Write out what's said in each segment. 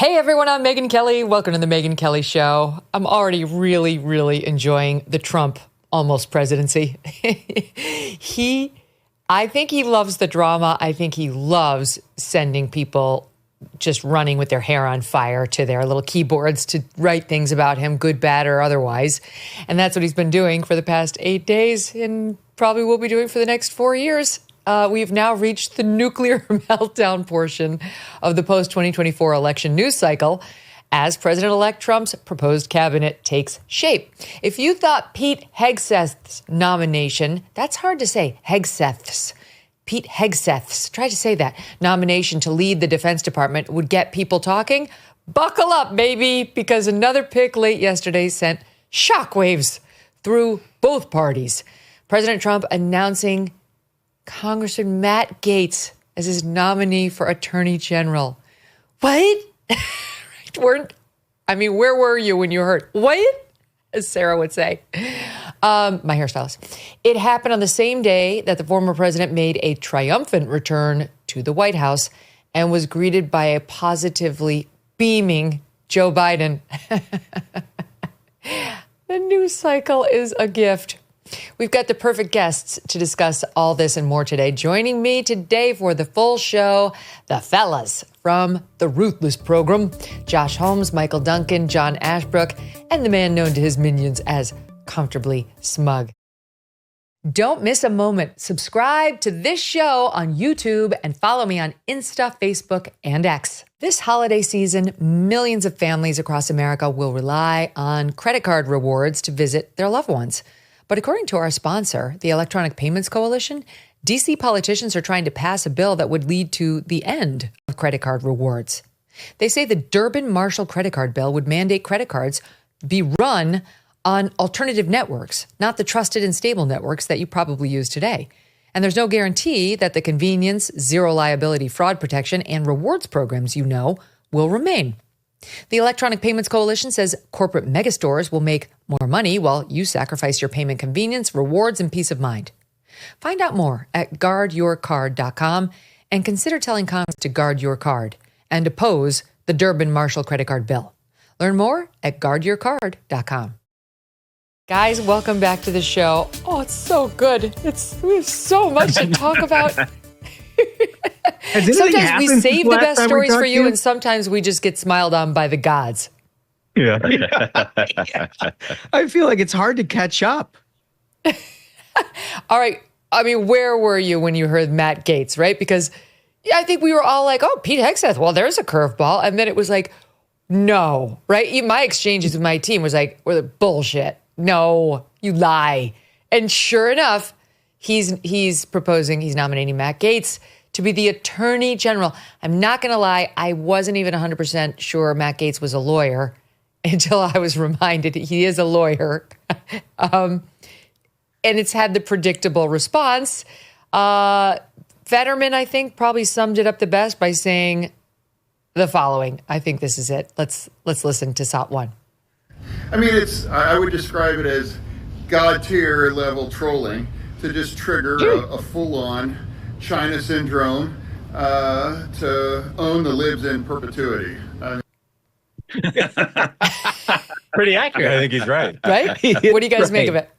Hey everyone, I'm Megyn Kelly. Welcome to the Megyn Kelly Show. I'm already really enjoying the Trump almost presidency. I think he loves the drama. I think he loves sending people just running with their hair on fire to their little keyboards to write things about him, good, bad, or otherwise. And that's what he's been doing for the past 8 days and probably will be doing for the next 4 years. We've now reached the nuclear meltdown portion of the post-2024 election news cycle as President-elect Trump's proposed cabinet takes shape. If you thought Pete Hegseth's nomination, that's hard to say, Pete Hegseth's, try to say that, nomination to lead the Defense Department would get people talking, buckle up, baby, because another pick late yesterday sent shockwaves through both parties. President Trump announcing Congressman Matt Gaetz as his nominee for Attorney General. What? Where were you when you heard, what? As Sarah would say. My hairstylist. It happened on the same day that the former president made a triumphant return to the White House and was greeted by a positively beaming Joe Biden. The news cycle is a gift. We've got the perfect guests to discuss all this and more today. Joining me today for the full show, the fellas from the Ruthless program, Josh Holmes, Michael Duncan, John Ashbrook, and the man known to his minions as Comfortably Smug. Don't miss a moment. Subscribe to this show on YouTube and follow me on Insta, Facebook, and X. This holiday season, millions of families across America will rely on credit card rewards to visit their loved ones. But according to our sponsor, the Electronic Payments Coalition, DC politicians are trying to pass a bill that would lead to the end of credit card rewards. They say the Durbin-Marshall credit card bill would mandate credit cards be run on alternative networks, not the trusted and stable networks that you probably use today. And there's no guarantee that the convenience, zero liability fraud protection, and rewards programs will remain. The Electronic Payments Coalition says corporate megastores will make more money while you sacrifice your payment convenience, rewards, and peace of mind. Find out more at guardyourcard.com and consider telling Congress to guard your card and oppose the Durbin-Marshall credit card bill. Learn more at guardyourcard.com. Guys, welcome back to the show. Oh, it's so good. We have so much to talk about. Sometimes we save the best stories for you, and sometimes we just get smiled on by the gods. Yeah. I feel like it's hard to catch up. All right. Where were you when you heard Matt Gaetz, right? Because I think we were all like, oh, Pete Hegseth, well, there's a curveball. And then it was like, no, right? My exchanges with my team was like, we're the bullshit. No, you lie. And sure enough, he's nominating Matt Gaetz to be the Attorney General. I'm not going to lie, I wasn't even 100% sure Matt Gaetz was a lawyer until I was reminded he is a lawyer. And it's had the predictable response. Fetterman, I think, probably summed it up the best by saying the following. I think this is it. Let's listen to SOT 1. I would describe it as God tier level trolling to just trigger a full-on China syndrome to own the libs in perpetuity. Pretty accurate. I think he's right. Right? What do you guys make of it?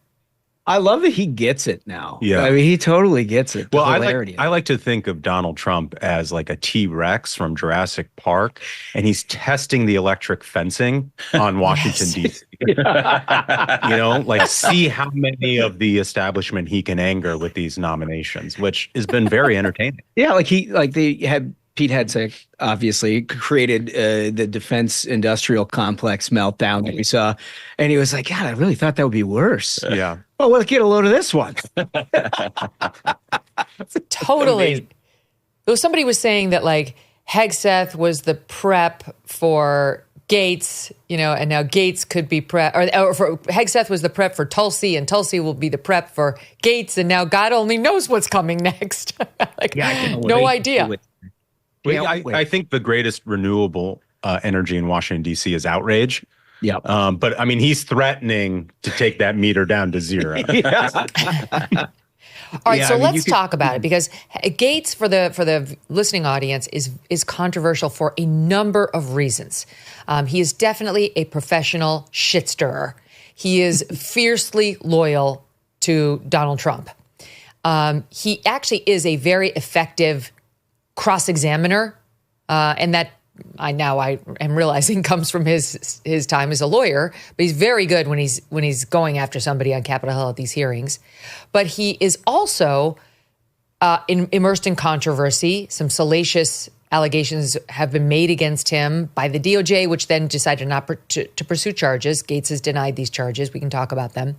I love that he gets it now. Yeah. He totally gets it. Well, I like to think of Donald Trump as like a T-Rex from Jurassic Park, and he's testing the electric fencing on Washington, D.C. See how many of the establishment he can anger with these nominations, which has been very entertaining. Yeah, Pete Hegseth obviously created the defense industrial complex meltdown that we saw. And he was like, God, I really thought that would be worse. Yeah. Well, let's get a load of this one. Totally. Though somebody was saying that Hegseth was the prep for Gaetz, and now Gaetz could be prep, or for Hegseth was the prep for Tulsi, and Tulsi will be the prep for Gaetz, and now God only knows what's coming next. No idea. I think the greatest renewable energy in Washington, D.C. is outrage. Yeah. But he's threatening to take that meter down to zero. All right, Yeah, so I mean, let's talk about it, because Gaetz, for the listening audience, is controversial for a number of reasons. He is definitely a professional shit stirrer. He is fiercely loyal to Donald Trump. He actually is a very effective cross-examiner, and that I am realizing comes from his time as a lawyer. But he's very good when he's going after somebody on Capitol Hill at these hearings. But he is also immersed in controversy. Some salacious allegations have been made against him by the DOJ, which then decided not to pursue charges. Gaetz has denied these charges. We can talk about them,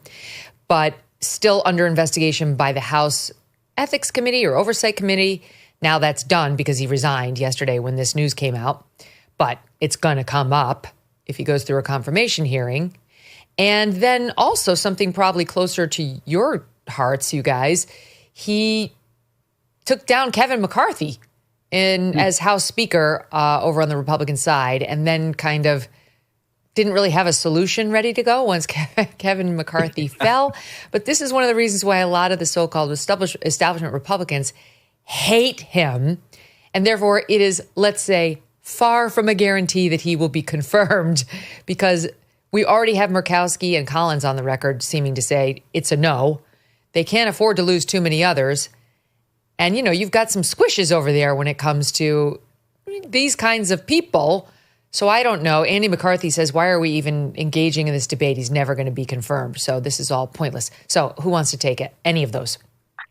but still under investigation by the House Ethics Committee or Oversight Committee. Now that's done because he resigned yesterday when this news came out. But it's going to come up if he goes through a confirmation hearing. And then also something probably closer to your hearts, you guys. He took down Kevin McCarthy as House Speaker over on the Republican side, and then kind of didn't really have a solution ready to go once Kevin McCarthy fell. But this is one of the reasons why a lot of the so-called establishment Republicans hate him, and therefore it is, let's say, far from a guarantee that he will be confirmed, because we already have Murkowski and Collins on the record seeming to say it's a no. They can't afford to lose too many others. And, you've got some squishes over there when it comes to these kinds of people. So I don't know. Andy McCarthy says, why are we even engaging in this debate? He's never going to be confirmed. So this is all pointless. So who wants to take it? Any of those?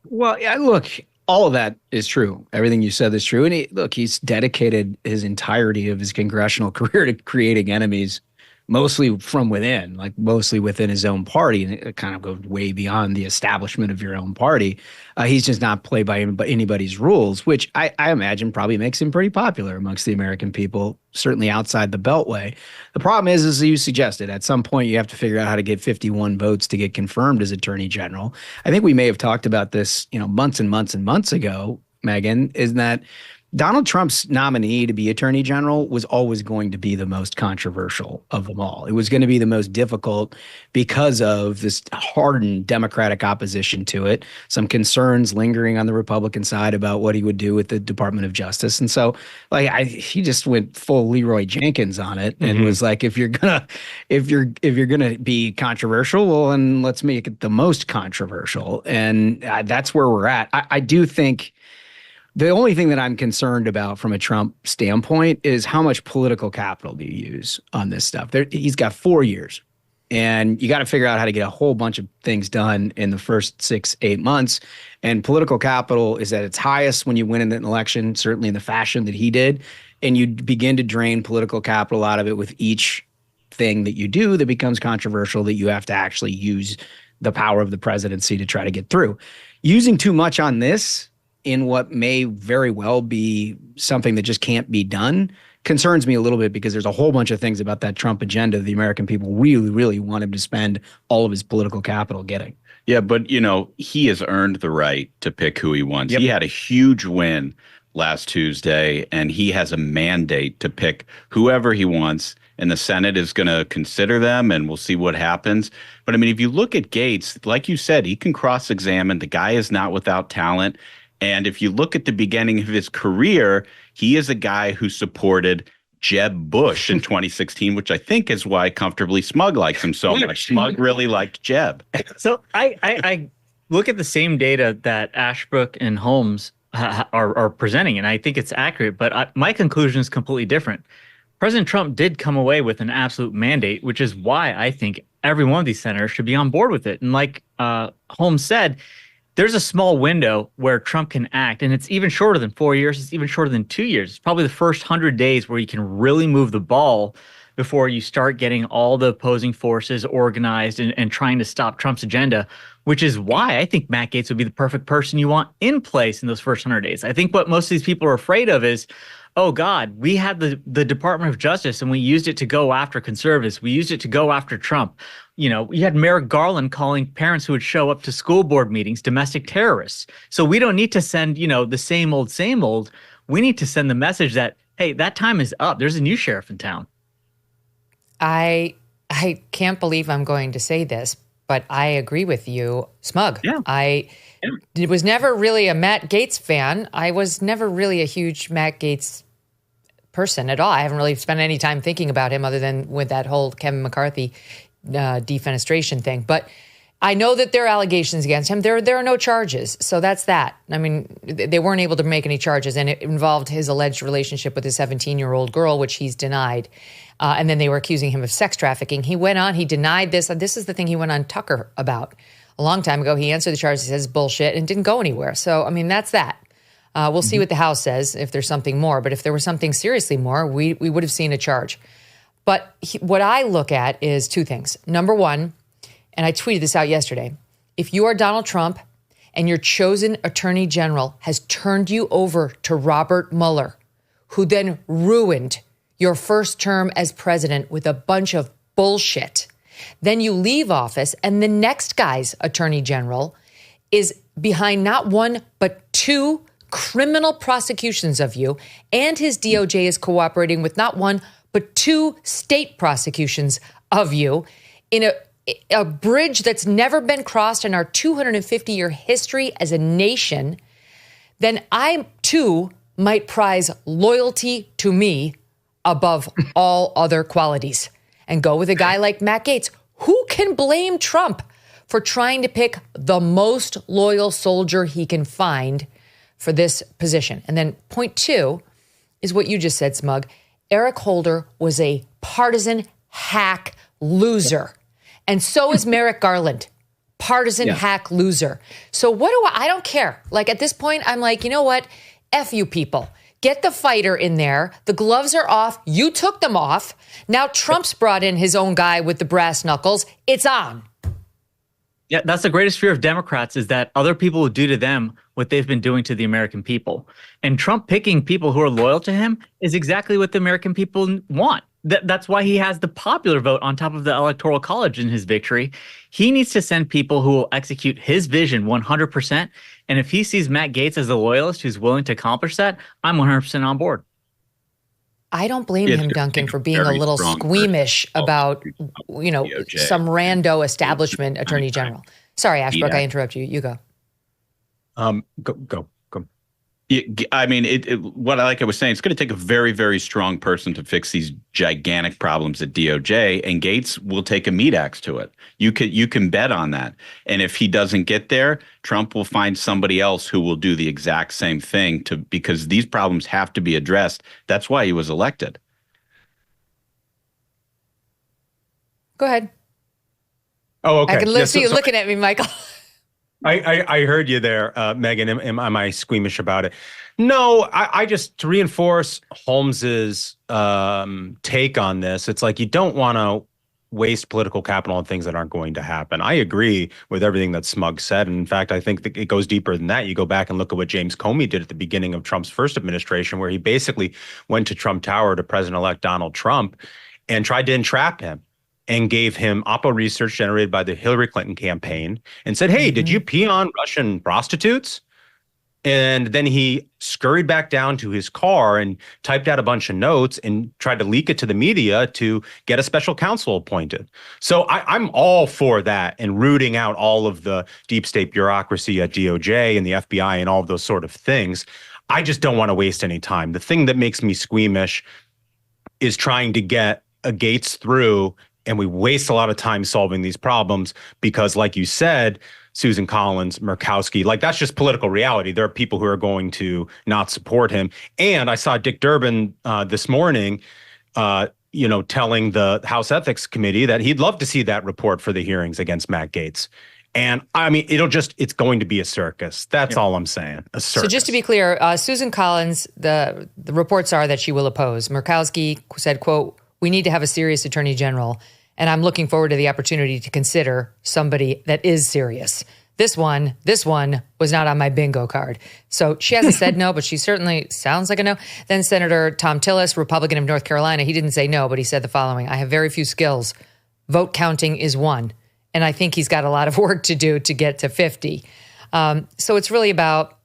Well, yeah, look, all of that is true. Everything you said is true. And he's dedicated his entirety of his congressional career to creating enemies, mostly from within, like mostly within his own party. And it kind of goes way beyond the establishment of your own party. He's just not played by anybody's rules, which I imagine probably makes him pretty popular amongst the American people, certainly outside the Beltway. The problem is, as you suggested, at some point you have to figure out how to get 51 votes to get confirmed as Attorney General. I think we may have talked about this, months and months and months ago, Megyn, is that Donald Trump's nominee to be Attorney General was always going to be the most controversial of them all. It was going to be the most difficult because of this hardened Democratic opposition to it, some concerns lingering on the Republican side about what he would do with the Department of Justice. And so he just went full Leroy Jenkins on it and was like, if you're gonna be controversial, well, then let's make it the most controversial. And that's where we're at. I do think the only thing that I'm concerned about from a Trump standpoint is how much political capital do you use on this stuff. He's got 4 years, and you got to figure out how to get a whole bunch of things done in the first 6-8 months. And political capital is at its highest when you win an election, certainly in the fashion that he did. And you begin to drain political capital out of it with each thing that you do that becomes controversial, that you have to actually use the power of the presidency to try to get through. Using too much on this in what may very well be something that just can't be done concerns me a little bit, because there's a whole bunch of things about that Trump agenda the American people really, really want him to spend all of his political capital getting. Yeah, but, he has earned the right to pick who he wants. Yep. He had a huge win last Tuesday, and he has a mandate to pick whoever he wants, and the Senate is going to consider them, and we'll see what happens. But, if you look at Gaetz, like you said, he can cross-examine. The guy is not without talent. And if you look at the beginning of his career, he is a guy who supported Jeb Bush in 2016, which I think is why comfortably Smug likes him so much. Smug really liked Jeb. So I look at the same data that Ashbrook and Holmes are presenting, and I think it's accurate. But my conclusion is completely different. President Trump did come away with an absolute mandate, which is why I think every one of these senators should be on board with it. And like Holmes said, there's a small window where Trump can act, and it's even shorter than 4 years. It's even shorter than 2 years. It's probably the first 100 days where you can really move the ball before you start getting all the opposing forces organized and trying to stop Trump's agenda, which is why I think Matt Gaetz would be the perfect person you want in place in those first 100 days. I think what most of these people are afraid of is, oh, God, we had the Department of Justice and we used it to go after conservatives. We used it to go after Trump. You had Merrick Garland calling parents who would show up to school board meetings domestic terrorists. So we don't need to send, the same old. We need to send the message that, hey, that time is up. There's a new sheriff in town. I can't believe I'm going to say this, but I agree with you, Smug. Yeah. I was never really a Matt Gaetz fan. I was never really a huge Matt Gaetz person at all. I haven't really spent any time thinking about him other than with that whole Kevin McCarthy defenestration thing. But I know that there are allegations against him. There are no charges. So that's that. I mean, they weren't able to make any charges, and it involved his alleged relationship with a 17-year-old girl, which he's denied. And then they were accusing him of sex trafficking. He went on, he denied this. This is the thing he went on Tucker about a long time ago. He answered the charges, he says bullshit, and didn't go anywhere. So, I mean, that's that. We'll see what the House says, if there's something more. But if there was something seriously more, we would have seen a charge. But what I look at is two things. Number one, and I tweeted this out yesterday, if you are Donald Trump and your chosen attorney general has turned you over to Robert Mueller, who then ruined your first term as president with a bunch of bullshit, then you leave office and the next guy's attorney general is behind not one, but two criminal prosecutions of you, and his DOJ is cooperating with not one, but two state prosecutions of you in a bridge that's never been crossed in our 250-year history as a nation, then I, too, might prize loyalty to me above all other qualities and go with a guy like Matt Gaetz. Who can blame Trump for trying to pick the most loyal soldier he can find for this position? And then point two is what you just said, Smug. Eric Holder was a partisan hack loser. And so is Merrick Garland, partisan hack loser. So what do I don't care. Like at this point, I'm like, you know what? F you people. Get the fighter in there. The gloves are off. You took them off. Now Trump's brought in his own guy with the brass knuckles. It's on. Yeah, that's the greatest fear of Democrats, is that other people will do to them what they've been doing to the American people. And Trump picking people who are loyal to him is exactly what the American people want. That's why he has the popular vote on top of the Electoral College in his victory. He needs to send people who will execute his vision 100%. And if he sees Matt Gaetz as a loyalist who's willing to accomplish that, I'm 100% on board. I don't blame him, Duncan, for being a little squeamish about, some rando establishment attorney general. Sorry, Ashbrook, I interrupt you. You go. Go. I mean, what I was saying, it's going to take a very, very strong person to fix these gigantic problems at DOJ, and Gaetz will take a meat axe to it. You can bet on that. And if he doesn't get there, Trump will find somebody else who will do the exact same thing because these problems have to be addressed. That's why he was elected. Go ahead. Oh, okay. I can see you looking at me, Michael. I heard you there, Megyn. Am I squeamish about it? No, I just, to reinforce Holmes's take on this, it's like you don't want to waste political capital on things that aren't going to happen. I agree with everything that Smug said. And in fact, I think that it goes deeper than that. You go back and look at what James Comey did at the beginning of Trump's first administration, where he basically went to Trump Tower to President-elect Donald Trump and tried to entrap him, and gave him Oppo research generated by the Hillary Clinton campaign and said, hey, did you pee on Russian prostitutes? And then he scurried back down to his car and typed out a bunch of notes and tried to leak it to the media to get a special counsel appointed. So I'm all for that and rooting out all of the deep state bureaucracy at DOJ and the FBI and all of those sort of things. I just don't want to waste any time. The thing that makes me squeamish is trying to get a Gaetz through, and we waste a lot of time solving these problems because, like you said, Susan Collins, Murkowski, like that's just political reality. There are people who are going to not support him. And I saw Dick Durbin this morning, telling the House Ethics Committee that he'd love to see that report for the hearings against Matt Gaetz. And I mean, it's going to be a circus. That's all I'm saying. A circus. So just to be clear, Susan Collins, the reports are that she will oppose. Murkowski said, quote, "We need to have a serious attorney general. And I'm looking forward to the opportunity to consider somebody that is serious. This one was not on my bingo card." So she hasn't said no, but she certainly sounds like a no. Then Senator Tom Tillis, Republican of North Carolina, he didn't say no, but he said the following: "I have very few skills. Vote counting is one. And I think he's got a lot of work to do to get to 50. So it's really about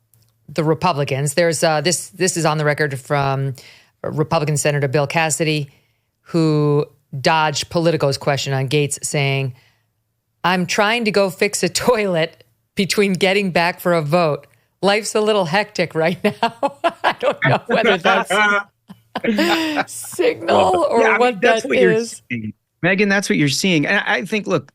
the Republicans. There's this is on the record from Republican Senator Bill Cassidy, who dodged Politico's question on Gaetz, saying, I'm trying to go fix a toilet between getting back for a vote. Life's a little hectic right now. I don't know whether that's signal or what that is. Megyn, that's what you're seeing. And I think, look,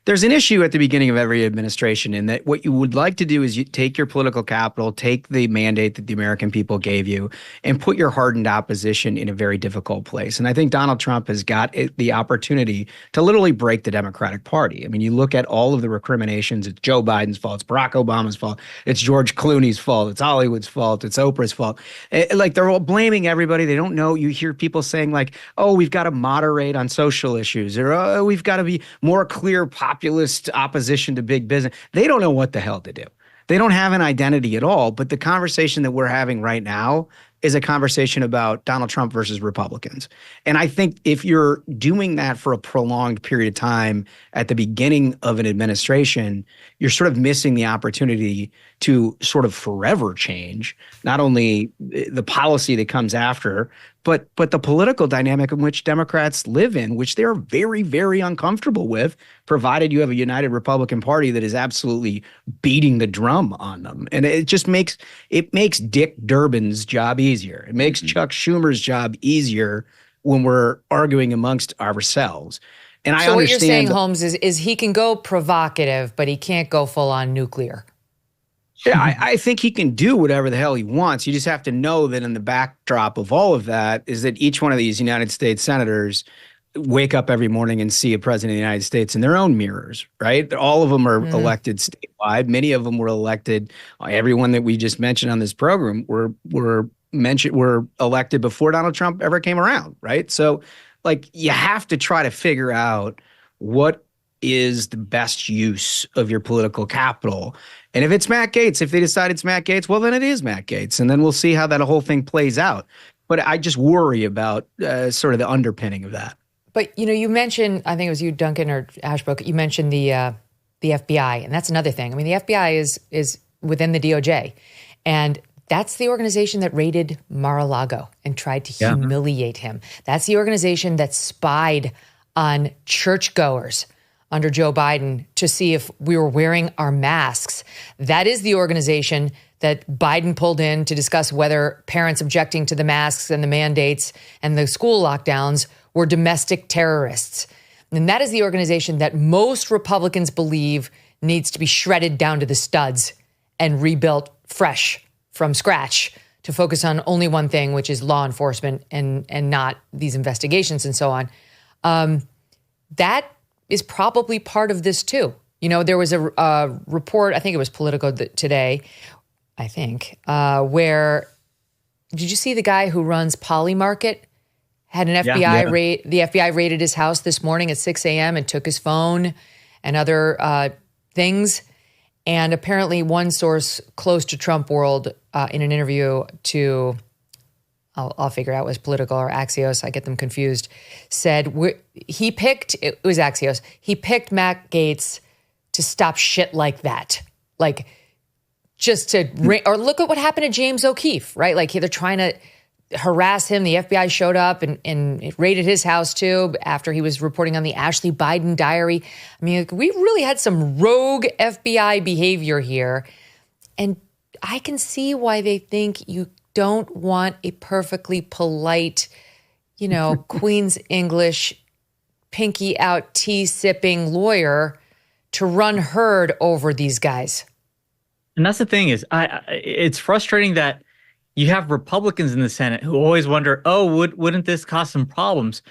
there's an issue at the beginning of every administration in that what you would like to do is you take your political capital, take the mandate that the American people gave you, and put your hardened opposition in a very difficult place. And I think Donald Trump has got the opportunity to literally break the Democratic Party. I mean, you look at all of the recriminations. It's Joe Biden's fault. It's Barack Obama's fault. It's George Clooney's fault. It's Hollywood's fault. It's Oprah's fault. Like, they're all blaming everybody. They don't know. You hear people saying like, oh, we've got to moderate on social issues, or oh, we've got to be more clear populist opposition to big business. They don't know what the hell to do. They don't have an identity at all. But the conversation that we're having right now is a conversation about Donald Trump versus Republicans. And I think if you're doing that for a prolonged period of time at the beginning of an administration, you're sort of missing the opportunity to sort of forever change not only the policy that comes after, but the political dynamic in which Democrats live in, which they're very, very uncomfortable with, provided you have a united Republican Party that is absolutely beating the drum on them. And it just makes Dick Durbin's job easier. It makes Chuck Schumer's job easier when we're arguing amongst ourselves. And I understand. So what you're saying, Holmes, is he can go provocative, but he can't go full on nuclear. Yeah, I think he can do whatever the hell he wants. You just have to know that in the backdrop of all of that is that each one of these United States senators wake up every morning and see a president of the United States in their own mirrors, right? All of them are elected statewide. Many of them were elected. Everyone that we just mentioned on this program were elected before Donald Trump ever came around, right? So, like, you have to try to figure out what is the best use of your political capital. And if it's Matt Gaetz, if they decide it's Matt Gaetz, well, then it is Matt Gaetz. And then we'll see how that whole thing plays out. But I just worry about sort of the underpinning of that. But, you know, you mentioned, I think it was you, Duncan, or Ashbrook, you mentioned the FBI. And that's another thing. I mean, the FBI is within the DOJ. And that's the organization that raided Mar-a-Lago and tried to humiliate him. That's the organization that spied on churchgoers under Joe Biden to see if we were wearing our masks. That is the organization that Biden pulled in to discuss whether parents objecting to the masks and the mandates and the school lockdowns were domestic terrorists. And that is the organization that most Republicans believe needs to be shredded down to the studs and rebuilt fresh from scratch to focus on only one thing, which is law enforcement and not these investigations and so on. That is probably part of this too. You know, there was a report, I think it was Politico today, where, did you see the guy who runs Polymarket had an FBI raid? The FBI raided his house this morning at 6 a.m. and took his phone and other things. And apparently one source close to Trump World in an interview to, I'll figure out was Political or Axios, I get them confused, said it was Axios, he picked Matt Gaetz to stop shit like that. Like, just to, or look at what happened to James O'Keefe, right? Like, they're trying to harass him. The FBI showed up and it raided his house too after he was reporting on the Ashley Biden diary. I mean, we really had some rogue FBI behavior here. And I can see why they think you don't want a perfectly polite, you know, Queen's English, pinky out tea sipping lawyer to run herd over these guys. And that's the thing is, it's frustrating that you have Republicans in the Senate who always wonder, oh, wouldn't this cause some problems?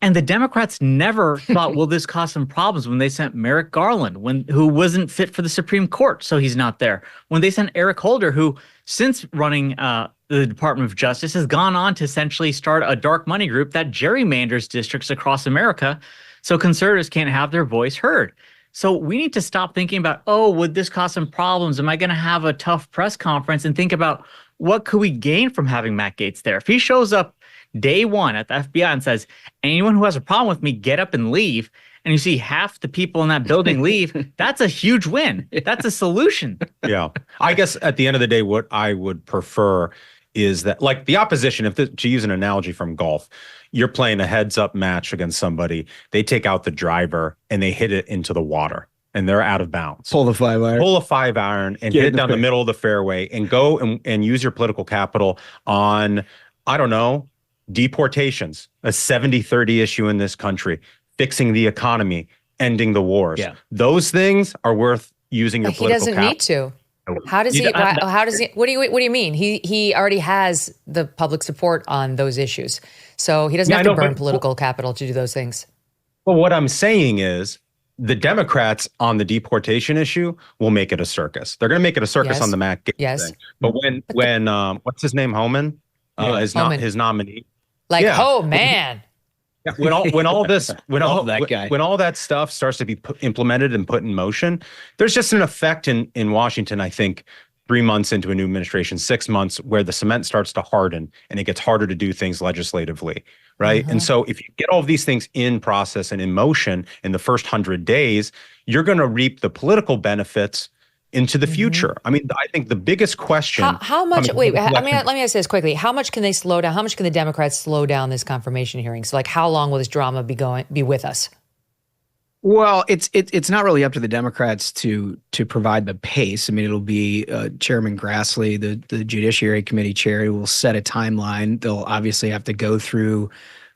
And the Democrats never thought, will this cause some problems when they sent Merrick Garland, who wasn't fit for the Supreme Court, so he's not there. When they sent Eric Holder, who since running the Department of Justice has gone on to essentially start a dark money group that gerrymanders districts across America so conservatives can't have their voice heard. So we need to stop thinking about, oh, would this cause some problems? Am I going to have a tough press conference? And think about, what could we gain from having Matt Gaetz there? If he shows up day one at the FBI and says, anyone who has a problem with me, get up and leave, and you see half the people in that building leave, that's a huge win. That's a solution. Yeah. I guess at the end of the day, what I would prefer is that, like, the opposition, to use an analogy from golf, you're playing a heads up match against somebody. They take out the driver and they hit it into the water and they're out of bounds. Pull the 5-iron. Pull a 5-iron and hit it down the middle of the fairway and go and use your political capital on, I don't know, deportations, a 70-30 issue in this country, fixing the economy, ending the wars. Yeah. Those things are worth using your political capital. He doesn't need to. How does he? What do you mean? He already has the public support on those issues, so he doesn't have to burn political capital to do those things. Well, what I'm saying is the Democrats on the deportation issue will make it a circus. They're going to make it a circus on the Matt Gaetz thing. But when what's his name, Homan, is not his nominee. Oh man. When all that stuff starts to be implemented and put in motion, there's just an effect in Washington, I think, 3 months into a new administration, 6 months, where the cement starts to harden and it gets harder to do things legislatively, right? And so if you get all of these things in process and in motion in the first 100 days, you're going to reap the political benefits into the future. I mean, I think the biggest question. How much? Wait, let me ask this quickly. How much can they slow down? How much can the Democrats slow down this confirmation hearings? Like, how long will this drama be with us? Well, it's not really up to the Democrats to provide the pace. I mean, it'll be Chairman Grassley, the Judiciary Committee chair, who will set a timeline. They'll obviously have to go through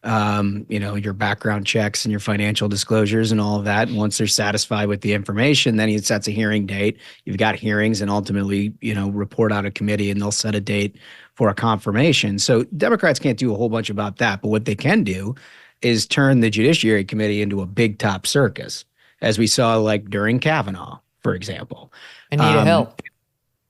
your background checks and your financial disclosures and all of that. And once they're satisfied with the information, then he sets a hearing date. You've got hearings and ultimately, report out a committee and they'll set a date for a confirmation. So Democrats can't do a whole bunch about that. But what they can do is turn the Judiciary Committee into a big top circus, as we saw like during Kavanaugh, for example. Anita Hill.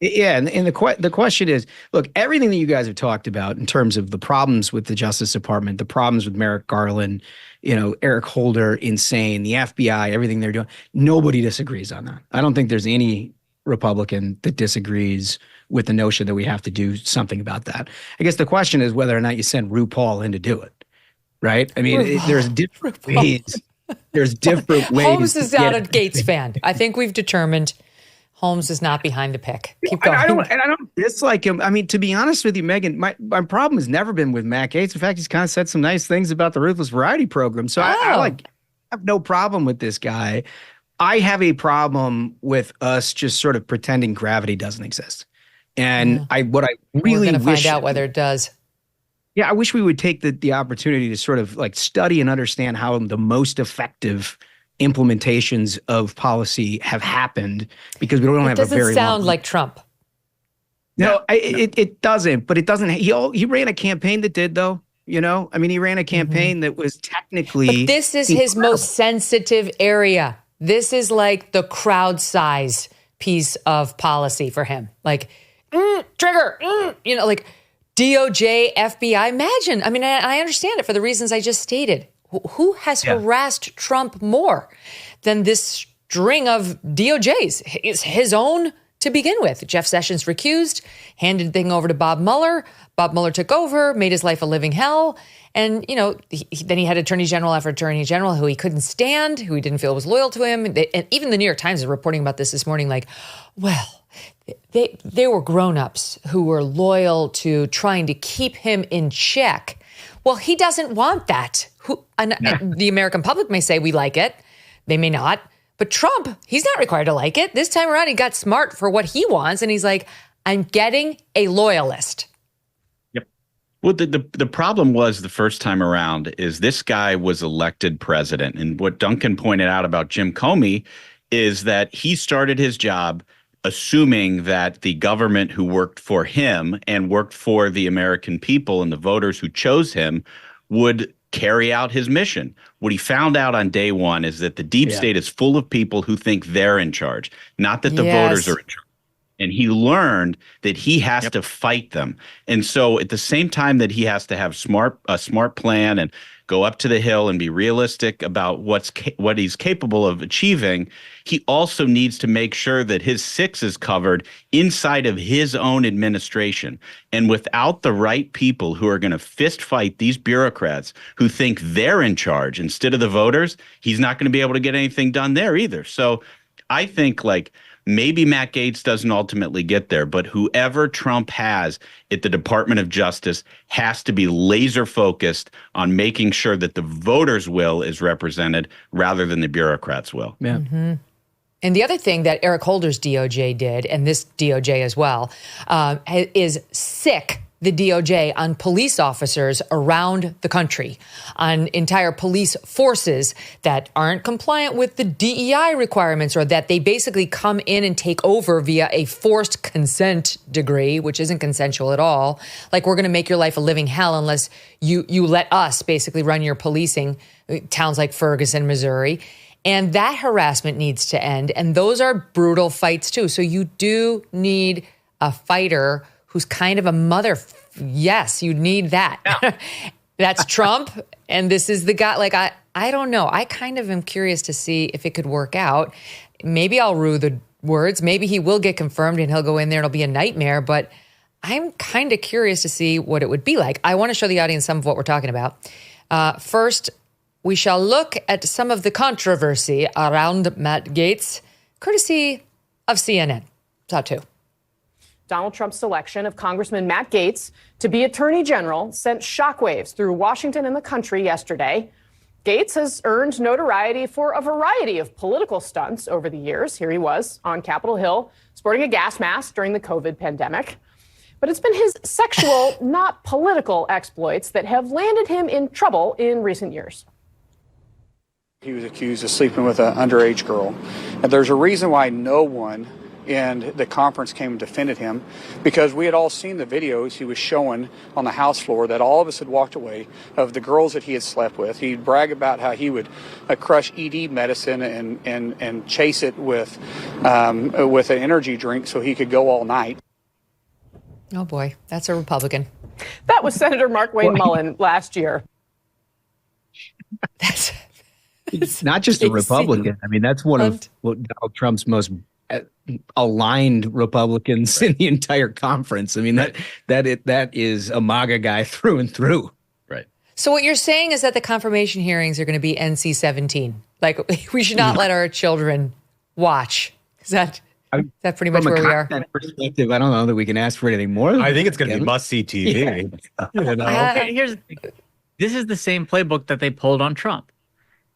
Yeah, and the question is, look, everything that you guys have talked about in terms of the problems with the Justice Department, the problems with Merrick Garland, Eric Holder, insane, the FBI, everything they're doing, nobody disagrees on that. I don't think there's any Republican that disagrees with the notion that we have to do something about that. I guess the question is whether or not you send RuPaul in to do it, right? I mean, there's different ways. There's different ways. Holmes is not a Gaetz fan. I think we've determined Holmes is not behind the pick. Keep going. I don't dislike him. I mean, to be honest with you, Megyn, my problem has never been with Matt Gaetz. In fact, he's kind of said some nice things about the Ruthless Variety program. So I have no problem with this guy. I have a problem with us just sort of pretending gravity doesn't exist. And I really we're going to find out whether it does. Yeah, I wish we would take the opportunity to sort of like study and understand how the most effective implementations of policy have happened, because we don't have a very long. It doesn't sound like Trump. No, it doesn't. But it doesn't. He ran a campaign that did, though. I mean, he ran a campaign that was technically. But this is his most sensitive area. This is like the crowd size piece of policy for him. Like trigger. Like DOJ, FBI. Imagine. I mean, I understand it for the reasons I just stated. Who has harassed Trump more than this string of DOJs? It's his own to begin with. Jeff Sessions recused, handed the thing over to Bob Mueller. Bob Mueller took over, made his life a living hell. And, then he had Attorney General after Attorney General who he couldn't stand, who he didn't feel was loyal to him. And even the New York Times is reporting about this morning, like, well, they were grown-ups who were loyal to trying to keep him in check. Well, he doesn't want that. The American public may say we like it. They may not. But Trump, he's not required to like it. This time around, he got smart for what he wants. And he's like, I'm getting a loyalist. Yep. Well, the problem was the first time around is this guy was elected president. And what Duncan pointed out about Jim Comey is that he started his job assuming that the government who worked for him and worked for the American people and the voters who chose him would carry out his mission. What he found out on day one is that the deep state is full of people who think they're in charge, not that the voters are in charge. And he learned that he has to fight them. And so at the same time that he has to have a smart plan and go up to the Hill and be realistic about what he's capable of achieving, he also needs to make sure that his six is covered inside of his own administration. And without the right people who are going to fist fight these bureaucrats who think they're in charge instead of the voters, he's not going to be able to get anything done there either. So I think like Maybe Matt Gaetz doesn't ultimately get there, but whoever Trump has at the Department of Justice has to be laser focused on making sure that the voters' will is represented rather than the bureaucrats' will. Yeah. Mm-hmm. And the other thing that Eric Holder's DOJ did, and this DOJ as well, is sick the DOJ on police officers around the country, on entire police forces that aren't compliant with the DEI requirements, or that they basically come in and take over via a forced consent degree, which isn't consensual at all. Like, we're going to make your life a living hell unless you let us basically run your policing, towns like Ferguson, Missouri. And that harassment needs to end. And those are brutal fights, too. So you do need a fighter who's kind of a mother. Yes, you need that. Yeah. That's Trump. And this is the guy. Like, I don't know. I kind of am curious to see if it could work out. Maybe I'll rue the words. Maybe he will get confirmed and he'll go in there and it'll be a nightmare. But I'm kind of curious to see what it would be like. I want to show the audience some of what we're talking about. First, we shall look at some of the controversy around Matt Gaetz, courtesy of CNN. Saw two. Donald Trump's selection of Congressman Matt Gaetz to be Attorney General sent shockwaves through Washington and the country yesterday. Gaetz has earned notoriety for a variety of political stunts over the years. Here he was on Capitol Hill sporting a gas mask during the COVID pandemic. But it's been his sexual, not political exploits that have landed him in trouble in recent years. He was accused of sleeping with an underage girl. And there's a reason why no one in the conference came and defended him, because we had all seen the videos he was showing on the House floor that all of us had walked away of the girls that he had slept with. He'd brag about how he would crush ED medicine and chase it with an energy drink so he could go all night. Oh, boy. That's a Republican. That was Senator Mark Wayne Mullen last year. It's not just a Republican. I mean, that's one of Donald Trump's most aligned Republicans in the entire conference. I mean, that is a MAGA guy through and through. Right. So what you're saying is that the confirmation hearings are going to be NC-17. Like, we should not let our children watch. Is that pretty much where we are? From a content perspective, I don't know that we can ask for anything more. I think it's going to be must-see TV. Yeah. Here's the thing. This is the same playbook that they pulled on Trump.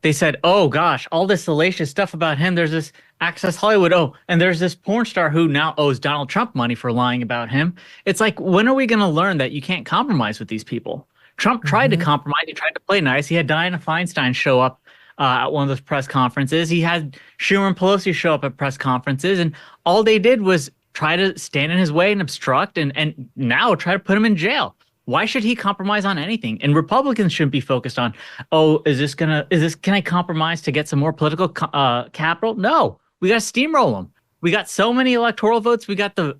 They said, oh, gosh, all this salacious stuff about him. There's this Access Hollywood. Oh, and there's this porn star who now owes Donald Trump money for lying about him. It's like, when are we going to learn that you can't compromise with these people? Trump tried to compromise. He tried to play nice. He had Dianna Feinstein show up at one of those press conferences. He had Schumer and Pelosi show up at press conferences. And all they did was try to stand in his way and obstruct and now try to put him in jail. Why should he compromise on anything? And Republicans shouldn't be focused on, can I compromise to get some more political capital? No, we got to steamroll them. We got so many electoral votes. We got the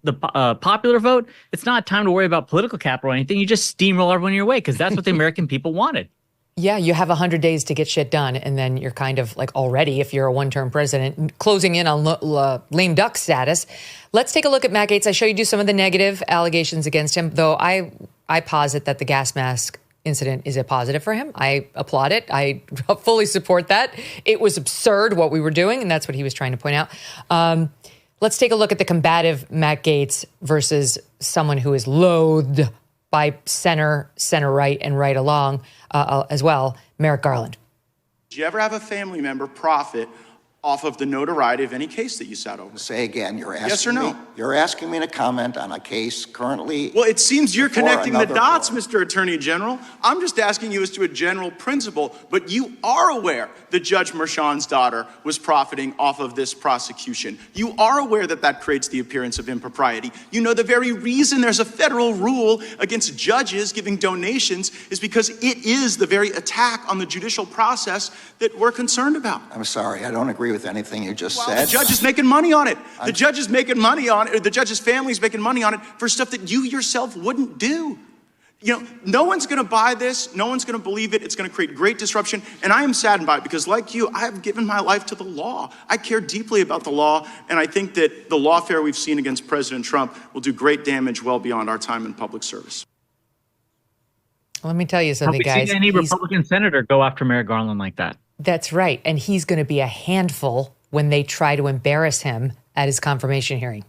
popular vote. It's not time to worry about political capital or anything. You just steamroll everyone your way because that's what the American people wanted. Yeah, you have 100 days to get shit done. And then you're kind of like already, if you're a one-term president, closing in on lame duck status. Let's take a look at Matt Gaetz. I show you some of the negative allegations against him, though I posit that the gas mask incident is a positive for him. I applaud it. I fully support that. It was absurd what we were doing, and that's what he was trying to point out. Let's take a look at the combative Matt Gaetz versus someone who is loathed by center right, and right along as well, Merrick Garland. Did you ever have a family member profit off of the notoriety of any case that you sat over? Say again, you're asking yes or no? You're asking me to comment on a case currently. Well, it seems you're connecting the dots, Mr. Attorney General. I'm just asking you as to a general principle, but you are aware that Judge Merchan's daughter was profiting off of this prosecution. You are aware that that creates the appearance of impropriety. You know the very reason there's a federal rule against judges giving donations is because it is the very attack on the judicial process that we're concerned about. I'm sorry, I don't agree with anything you just said. The judge is making money on it. The judge is making money on it. The judge's family is making money on it for stuff that you yourself wouldn't do. You know, no one's going to buy this. No one's going to believe it. It's going to create great disruption. And I am saddened by it because, like you, I have given my life to the law. I care deeply about the law. And I think that the lawfare we've seen against President Trump will do great damage well beyond our time in public service. Let me tell you something, guys. Have we seen any Republican senator go after Merrick Garland like that? That's right. And he's going to be a handful when they try to embarrass him at his confirmation hearing.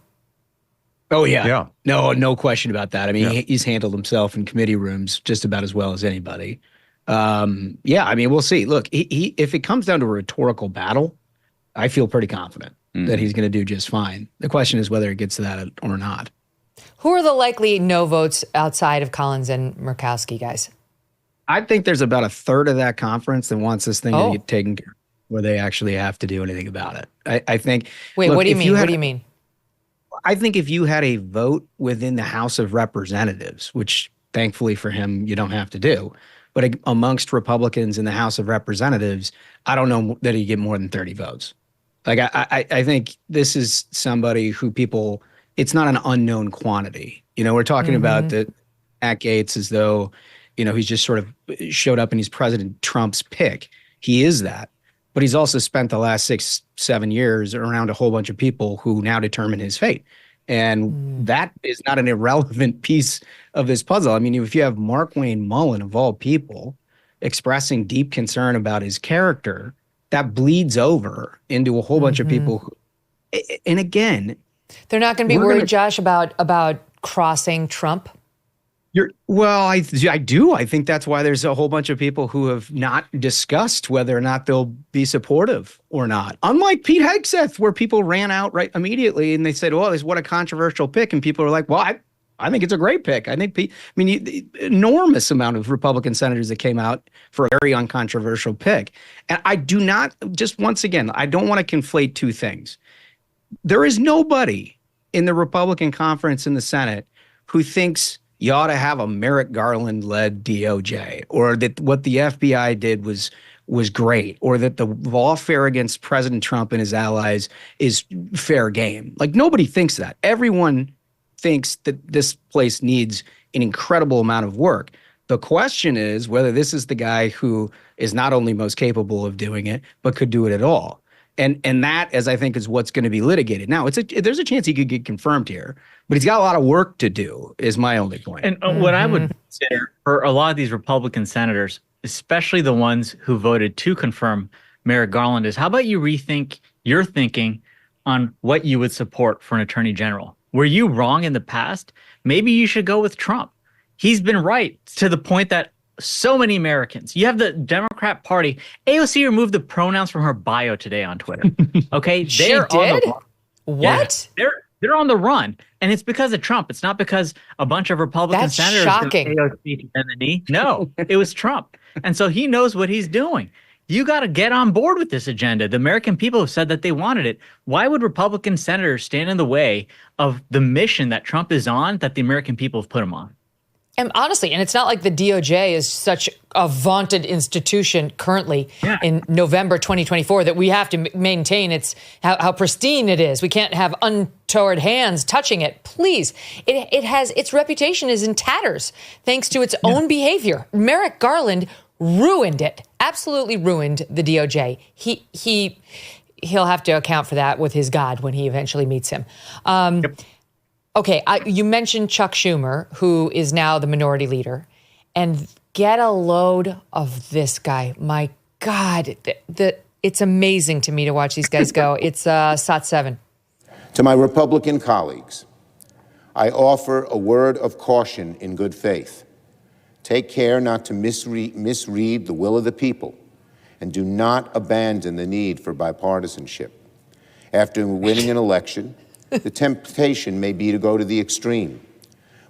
Oh, yeah. No question about that. I mean, he's handled himself in committee rooms just about as well as anybody. I mean, we'll see. Look, he if it comes down to a rhetorical battle, I feel pretty confident that he's going to do just fine. The question is whether it gets to that or not. Who are the likely no votes outside of Collins and Murkowski, guys? I think there's about a third of that conference that wants this thing to get taken care of, where they actually have to do anything about it. I think. Wait, what do you mean? What do you mean? I think if you had a vote within the House of Representatives, which thankfully for him, you don't have to do, but amongst Republicans in the House of Representatives, I don't know that he'd get more than 30 votes. Like, I think this is somebody who people, it's not an unknown quantity. You know, we're talking about the Matt Gaetz as though, you know, he's just sort of showed up and he's President Trump's pick. He is that. But he's also spent the last 6-7 years around a whole bunch of people who now determine his fate. And that is not an irrelevant piece of this puzzle. I mean, if you have Markwayne Mullin, of all people, expressing deep concern about his character, that bleeds over into a whole bunch of people. Who, and again, they're not going to be worried, Josh, about crossing Trump. I do. I think that's why there's a whole bunch of people who have not discussed whether or not they'll be supportive or not. Unlike Pete Hegseth, where people ran out right immediately and they said, "Well, what a controversial pick," and people are like, "Well, I think it's a great pick." I think enormous amount of Republican senators that came out for a very uncontroversial pick. And I do not, just once again, I don't want to conflate two things. There is nobody in the Republican conference in the Senate who thinks you ought to have a Merrick Garland-led DOJ, or that what the FBI did was great, or that the lawfare against President Trump and his allies is fair game. Like, nobody thinks that. Everyone thinks that this place needs an incredible amount of work. The question is whether this is the guy who is not only most capable of doing it, but could do it at all. And that, as I think, is what's going to be litigated. Now, there's a chance he could get confirmed here, but he's got a lot of work to do, is my only point. And what I would consider for a lot of these Republican senators, especially the ones who voted to confirm Merrick Garland, is how about you rethink your thinking on what you would support for an attorney general? Were you wrong in the past? Maybe you should go with Trump. He's been right to the point that so many Americans. You have the Democrat Party. AOC removed the pronouns from her bio today on Twitter. Okay, they're on the run. What? Yeah, they're on the run, and it's because of Trump. It's not because a bunch of Republican senators shocking. AOC and the knee. No, it was Trump, and so he knows what he's doing. You got to get on board with this agenda. The American people have said that they wanted it. Why would Republican senators stand in the way of the mission that Trump is on, that the American people have put him on? And honestly, and it's not like the DOJ is such a vaunted institution currently in November 2024 that we have to maintain how pristine it is. We can't have untoward hands touching it. Please, it has its reputation is in tatters thanks to its own behavior. Merrick Garland ruined it, absolutely ruined the DOJ. He'll have to account for that with his God when he eventually meets him. Okay, you mentioned Chuck Schumer, who is now the minority leader, and get a load of this guy. My God, it's amazing to me to watch these guys go. It's SOT 7. To my Republican colleagues, I offer a word of caution in good faith. Take care not to misread the will of the people, and do not abandon the need for bipartisanship. After winning an election, the temptation may be to go to the extreme.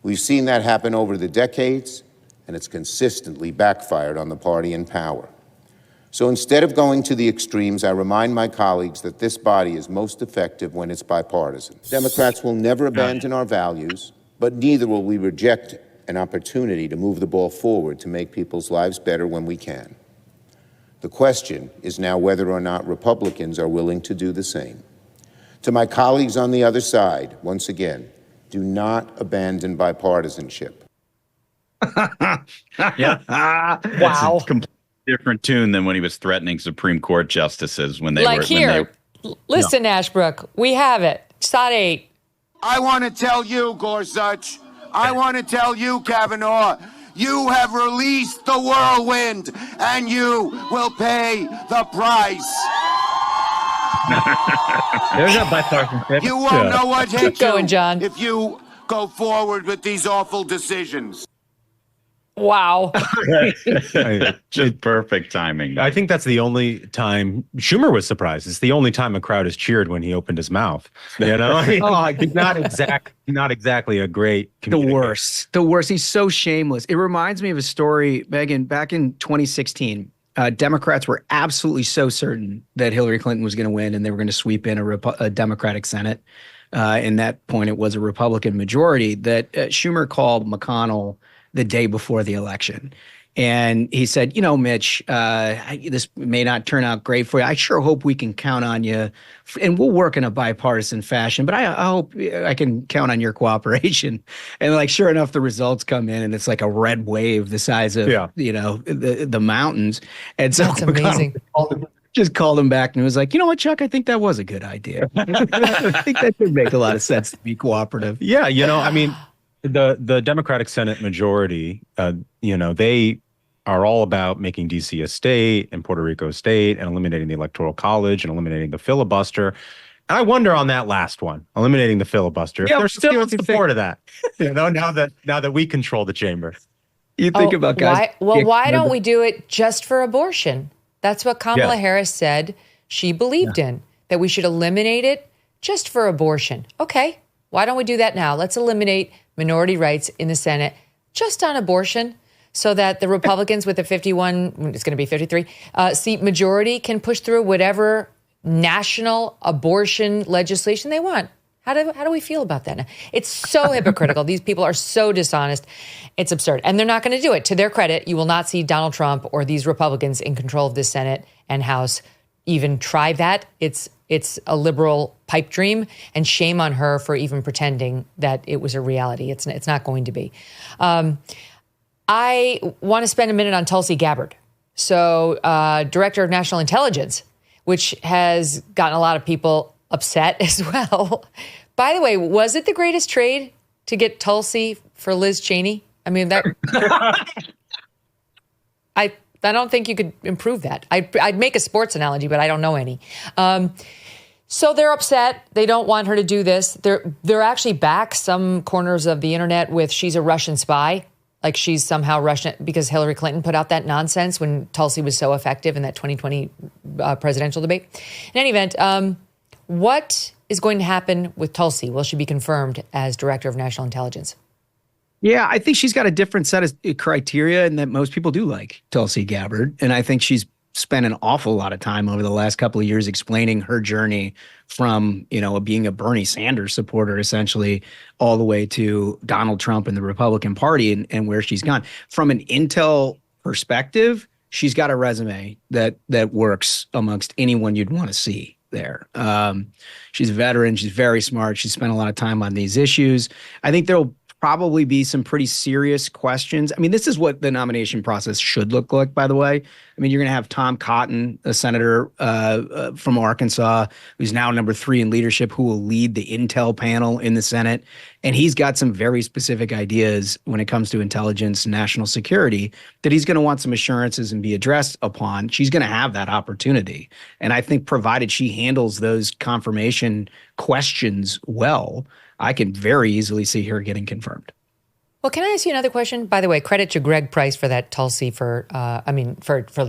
We've seen that happen over the decades, and it's consistently backfired on the party in power. So instead of going to the extremes, I remind my colleagues that this body is most effective when it's bipartisan. Democrats will never abandon our values, but neither will we reject an opportunity to move the ball forward to make people's lives better when we can. The question is now whether or not Republicans are willing to do the same. To my colleagues on the other side, once again, do not abandon bipartisanship. Wow. That's a completely different tune than when he was threatening Supreme Court justices when they were... Listen, Ashbrook, we have it. SOT 8. I want to tell you, Gorsuch, I want to tell you, Kavanaugh, you have released the whirlwind, and you will pay the price. There's a bipartisanship. You won't know what hit Keep going, you John. if you go forward with these awful decisions. Wow. Just perfect timing. I think that's the only time Schumer was surprised. It's the only time a crowd has cheered when he opened his mouth. You know, I mean, not exactly a great. The worst. He's so shameless. It reminds me of a story, Megyn, back in 2016. Democrats were absolutely so certain that Hillary Clinton was going to win and they were going to sweep in a Democratic Senate. In that point, it was a Republican majority that Schumer called McConnell the day before the election. And he said, you know, Mitch, this may not turn out great for you. I sure hope we can count on you and we'll work in a bipartisan fashion, but I hope I can count on your cooperation. And like, sure enough, the results come in and it's like a red wave the size of, you know, the mountains. And so that's amazing. Just called him back and was like, you know what, Chuck, I think that was a good idea. I think that could make a lot of sense to be cooperative. Yeah. You know, I mean, the Democratic Senate majority, you know, they are all about making D.C. a state and Puerto Rico a state and eliminating the Electoral College and eliminating the filibuster. And I wonder on that last one, eliminating the filibuster, if there's still support of that. You know, now that we control the chamber. You think about guys. Why don't we do it just for abortion? That's what Kamala Harris said she believed in, that we should eliminate it just for abortion. Okay, why don't we do that now? Let's eliminate minority rights in the Senate just on abortion so that the Republicans with a 51, it's going to be 53, seat majority can push through whatever national abortion legislation they want. How do we feel about that now? It's so hypocritical. These people are so dishonest. It's absurd. And they're not going to do it. To their credit, you will not see Donald Trump or these Republicans in control of the Senate and House even try that. It's a liberal pipe dream, and shame on her for even pretending that it was a reality. It's not going to be. I want to spend a minute on Tulsi Gabbard. So, Director of National Intelligence, which has gotten a lot of people upset as well. By the way, was it the greatest trade to get Tulsi for Liz Cheney? I mean, that I don't think you could improve that. I'd make a sports analogy, but I don't know any. So they're upset. They don't want her to do this. They're actually back some corners of the internet with she's a Russian spy, like she's somehow Russian because Hillary Clinton put out that nonsense when Tulsi was so effective in that 2020 presidential debate. In any event, what is going to happen with Tulsi? Will she be confirmed as Director of National Intelligence? Yeah, I think she's got a different set of criteria and that most people do like Tulsi Gabbard. And I think she's spent an awful lot of time over the last couple of years explaining her journey from, you know, being a Bernie Sanders supporter, essentially, all the way to Donald Trump and the Republican Party and where she's gone. From an intel perspective, she's got a resume that works amongst anyone you'd want to see there. She's a veteran. She's very smart. She spent a lot of time on these issues. I think there'll probably be some pretty serious questions. I mean, this is what the nomination process should look like, by the way. I mean, you're going to have Tom Cotton, a senator from Arkansas, who's now number 3 in leadership, who will lead the intel panel in the Senate. And he's got some very specific ideas when it comes to intelligence and national security that he's going to want some assurances and be addressed upon. She's going to have that opportunity. And I think provided she handles those confirmation questions well, I can very easily see her getting confirmed. Well, can I ask you another question? By the way, credit to Greg Price for that Tulsi for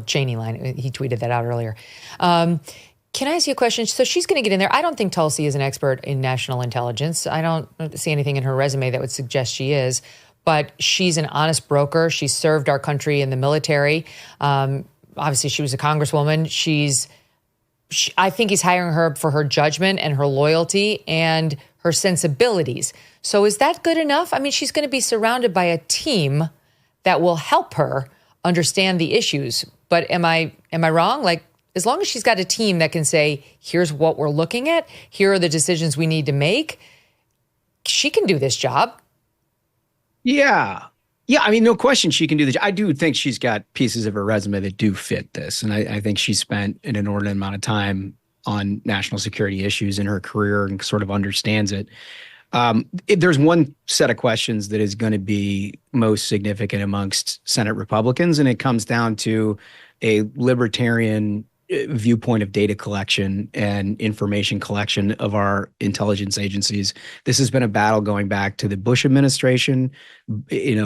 Cheney line. He tweeted that out earlier. Can I ask you a question? So she's going to get in there. I don't think Tulsi is an expert in national intelligence. I don't see anything in her resume that would suggest she is, but she's an honest broker. She served our country in the military. Obviously, she was a congresswoman. I think he's hiring her for her judgment and her loyalty and her sensibilities. So is that good enough? I mean, she's going to be surrounded by a team that will help her understand the issues. But am I wrong? Like, as long as she's got a team that can say, here's what we're looking at, here are the decisions we need to make, she can do this job. Yeah. Yeah, I mean, no question she can do this. I do think she's got pieces of her resume that do fit this. And I think she spent an inordinate amount of time on national security issues in her career and sort of understands it. There's one set of questions that is going to be most significant amongst Senate Republicans, and it comes down to a libertarian viewpoint of data collection and information collection of our intelligence agencies. This has been a battle going back to the Bush administration.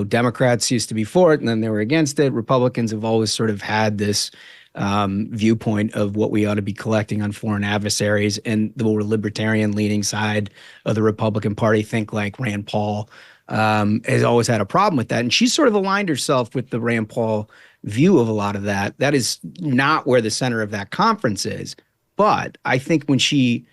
Democrats used to be for it, and then they were against it. Republicans have always sort of had this viewpoint of what we ought to be collecting on foreign adversaries, and the more libertarian-leaning side of the Republican Party, think like Rand Paul, has always had a problem with that. And she's sort of aligned herself with the Rand Paul view of a lot of that. That is not where the center of that conference is. But I think when she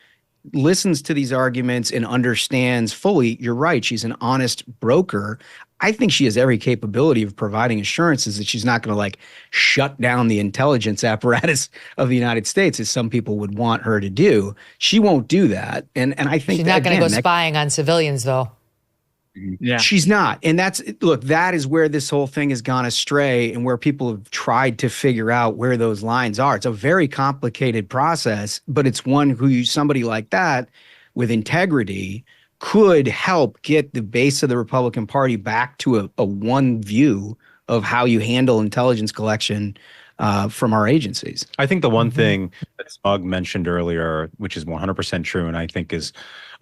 listens to these arguments and understands fully, you're right, she's an honest broker. I think she has every capability of providing assurances that she's not going to like shut down the intelligence apparatus of the United States, as some people would want her to do. She won't do that. And I think she's not going to go spying on civilians, though. Yeah, she's not. And that is where this whole thing has gone astray, and where people have tried to figure out where those lines are. It's a very complicated process, but it's one who somebody like that with integrity could help get the base of the Republican Party back to a one view of how you handle intelligence collection from our agencies. I think the one thing that Smug mentioned earlier, which is 100% true, and I think is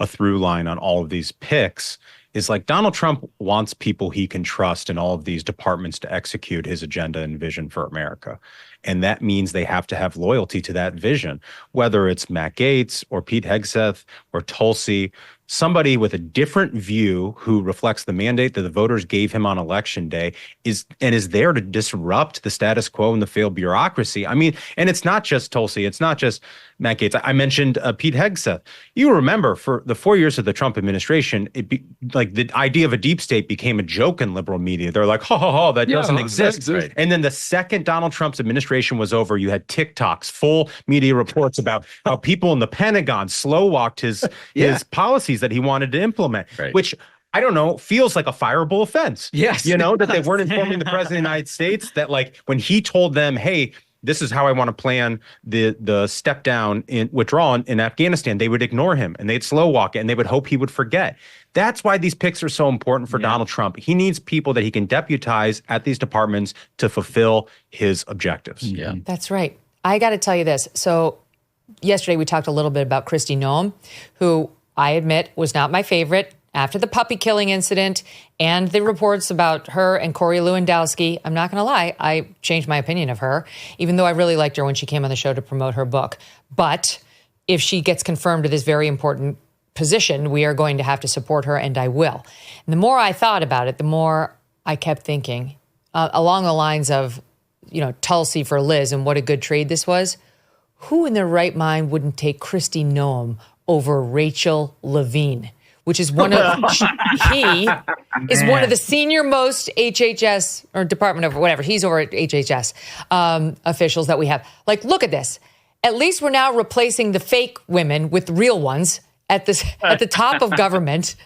a through line on all of these picks, is like Donald Trump wants people he can trust in all of these departments to execute his agenda and vision for America. And that means they have to have loyalty to that vision, whether it's Matt Gaetz or Pete Hegseth or Tulsi, somebody with a different view who reflects the mandate that the voters gave him on election day is there to disrupt the status quo and the failed bureaucracy. I mean, and it's not just Tulsi, it's not just Matt Gaetz. I mentioned Pete Hegseth. You remember for the 4 years of the Trump administration, like the idea of a deep state became a joke in liberal media. They're like, that doesn't exist. Right. And then the second Donald Trump's administration was over, you had TikToks, full media reports about how people in the Pentagon slow walked his policies that he wanted to implement, which I don't know, feels like a fireable offense. Yes. That they weren't informing the president of the United States, that like when he told them, hey, this is how I want to plan the step down in withdrawal in Afghanistan, they would ignore him and they'd slow walk it and they would hope he would forget. That's why these picks are so important for Donald Trump. He needs people that he can deputize at these departments to fulfill his objectives. Yeah, that's right. I got to tell you this. So yesterday we talked a little bit about Kristi Noem, who I admit was not my favorite after the puppy killing incident and the reports about her and Corey Lewandowski. I'm not going to lie, I changed my opinion of her, even though I really liked her when she came on the show to promote her book. But if she gets confirmed to this very important position, we are going to have to support her, and I will. And the more I thought about it, the more I kept thinking along the lines of, Tulsi for Liz and what a good trade this was. Who in their right mind wouldn't take Kristi Noem over Rachel Levine, which is one of he is one of the senior most HHS or Department of whatever, he's over at HHS officials that we have. Like, look at this. At least we're now replacing the fake women with real ones at the top of government.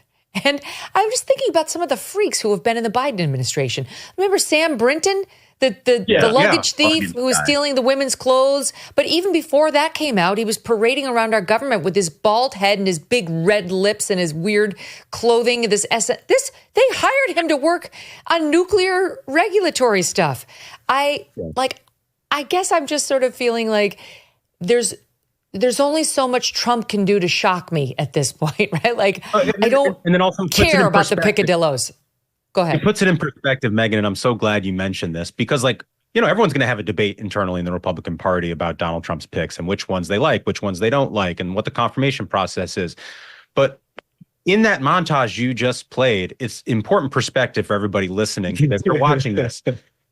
And I was thinking about some of the freaks who have been in the Biden administration. Remember Sam Brinton? The luggage thief who was stealing the women's clothes. But even before that came out, he was parading around our government with his bald head and his big red lips and his weird clothing. They hired him to work on nuclear regulatory stuff. I guess I'm just sort of feeling like there's only so much Trump can do to shock me at this point, right? Like, I don't care about the picadillos. Go ahead. It puts it in perspective, Megyn, and I'm so glad you mentioned this because, everyone's going to have a debate internally in the Republican Party about Donald Trump's picks and which ones they like, which ones they don't like, and what the confirmation process is. But in that montage you just played, it's important perspective for everybody listening if you're watching this.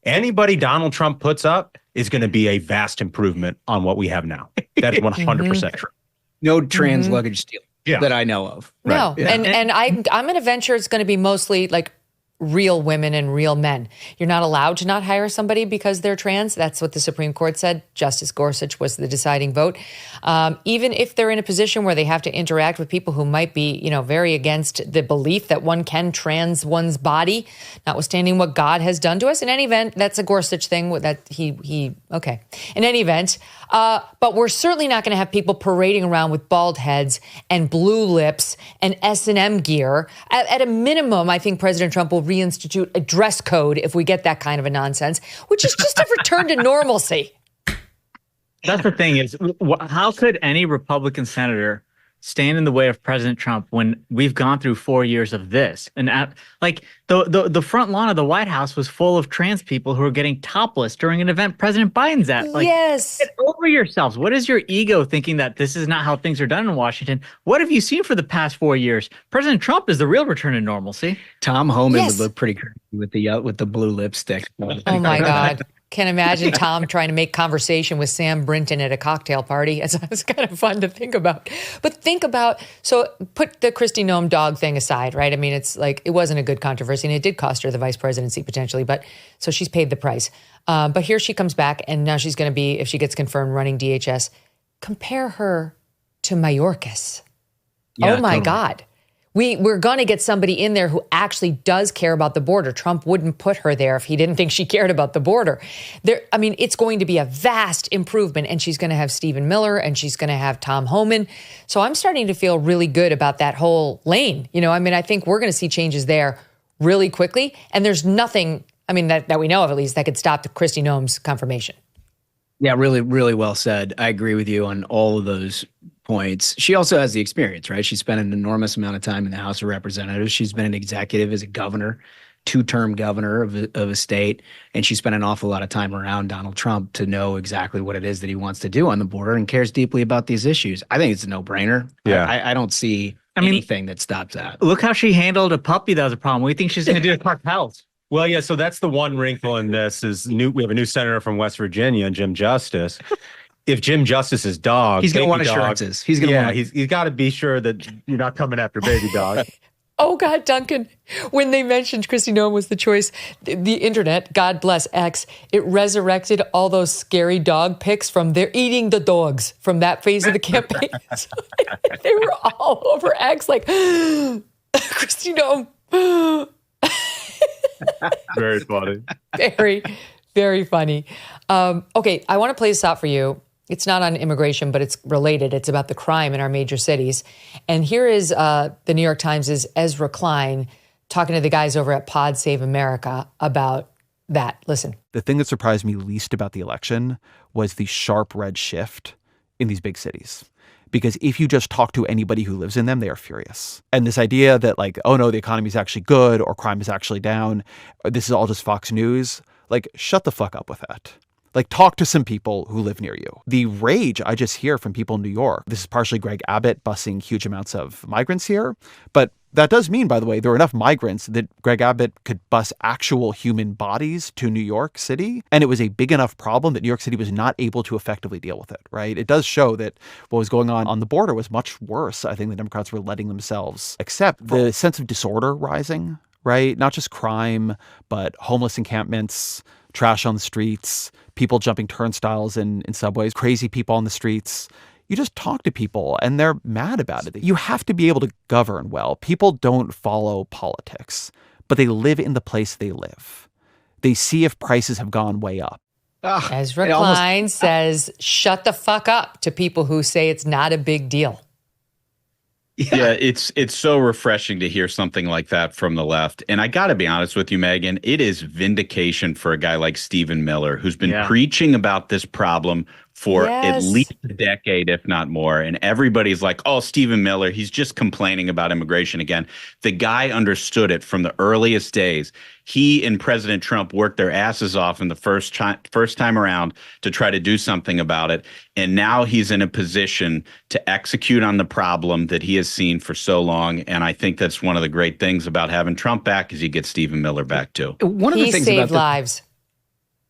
Anybody Donald Trump puts up is going to be a vast improvement on what we have now. That's 100% true. No trans luggage stealing that I know of. No, right. and I'm going to venture it's going to be mostly like real women and real men. You're not allowed to not hire somebody because they're trans. That's what the Supreme Court said. Justice Gorsuch was the deciding vote. Even if they're in a position where they have to interact with people who might be, very against the belief that one can trans one's body, notwithstanding what God has done to us. In any event, that's a Gorsuch thing that okay. In any event, but we're certainly not going to have people parading around with bald heads and blue lips and S&M gear. At a minimum, I think President Trump will reinstitute a dress code if we get that kind of a nonsense, which is just a return to normalcy. That's the thing is, how could any Republican senator stand in the way of President Trump when we've gone through 4 years of this? And like the front lawn of the White House was full of trans people who were getting topless during an event President Biden's at. Like, yes. Get over yourselves. What is your ego thinking that this is not how things are done in Washington? What have you seen for the past 4 years? President Trump is the real return to normalcy. Tom Homan would look pretty crazy with the blue lipstick. Oh my God. Can imagine Tom trying to make conversation with Sam Brinton at a cocktail party. It's kind of fun to think about. But think about, so put the Kristi Noem dog thing aside, right? I mean, it's like, it wasn't a good controversy and it did cost her the vice presidency potentially, but so she's paid the price. But here she comes back and now she's going to be, if she gets confirmed, running DHS. Compare her to Mayorkas. Yeah, oh my totally. God. We're going to get somebody in there who actually does care about the border. Trump wouldn't put her there if he didn't think she cared about the border. I mean, it's going to be a vast improvement, and she's going to have Stephen Miller, and she's going to have Tom Homan. So I'm starting to feel really good about that whole lane. You know, I mean, I think we're going to see changes there really quickly, and there's nothing, I mean, that we know of at least, that could stop the Kristi Noem's confirmation. Yeah, really, really well said. I agree with you on all of those points. She also has the experience, right? She spent an enormous amount of time in the House of Representatives. She's been an executive as a governor, two-term governor of a state, and she spent an awful lot of time around Donald Trump to know exactly what it is that he wants to do on the border and cares deeply about these issues. I think it's a no-brainer. Yeah. I don't see anything that stops that. Look how she handled a puppy that was a problem. What do you think she's going to do to Clark House? Well, yeah, so that's the one wrinkle in this is we have a new senator from West Virginia, Jim Justice. If Jim Justice's dog, he's going to want dog, assurances. He's going to want. He's got to be sure that you're not coming after baby dog. Oh, God, Duncan, when they mentioned Kristi Noem was the choice, the internet, God bless X, it resurrected all those scary dog pics from they're eating the dogs from that phase of the campaign. So they were all over X like, Kristi Noem. Very funny. Very, very funny. Okay, I want to play this out for you. It's not on immigration, but it's related. It's about the crime in our major cities. And here is the New York Times' Ezra Klein talking to the guys over at Pod Save America about that. Listen. The thing that surprised me least about the election was the sharp red shift in these big cities. Because if you just talk to anybody who lives in them, they are furious. And this idea that like, oh no, the economy is actually good or crime is actually down, or this is all just Fox News, like shut the fuck up with that. Like talk to some people who live near you. The rage I just hear from people in New York, this is partially Greg Abbott busing huge amounts of migrants here, but that does mean, by the way, there are enough migrants that Greg Abbott could bus actual human bodies to New York City. And it was a big enough problem that New York City was not able to effectively deal with it, right? It does show that what was going on the border was much worse. I think the Democrats were letting themselves accept the sense of disorder rising, right? Not just crime, but homeless encampments, trash on the streets, people jumping turnstiles in subways, crazy people on the streets. You just talk to people and they're mad about it. You have to be able to govern well. People don't follow politics, but they live in the place they live. They see if prices have gone way up. Ezra Klein says, shut the fuck up to people who say it's not a big deal. Yeah, it's so refreshing to hear something like that from the left. And I got to be honest with you, Megyn, it is vindication for a guy like Stephen Miller, who's been preaching about this problem for at least a decade, if not more. And everybody's like, oh, Stephen Miller, he's just complaining about immigration again. The guy understood it from the earliest days. He and President Trump worked their asses off in the first time around to try to do something about it. And now he's in a position to execute on the problem that he has seen for so long. And I think that's one of the great things about having Trump back is he gets Stephen Miller back too. One of the things saved lives.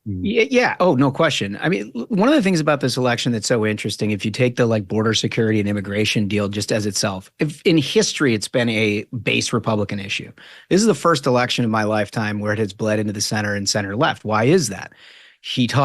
Yeah. Oh, no question. I mean, one of the things about this election that's so interesting, if you take the like border security and immigration deal just as itself, if in history, it's been a base Republican issue. This is the first election of my lifetime where it has bled into the center and center left. Why is that?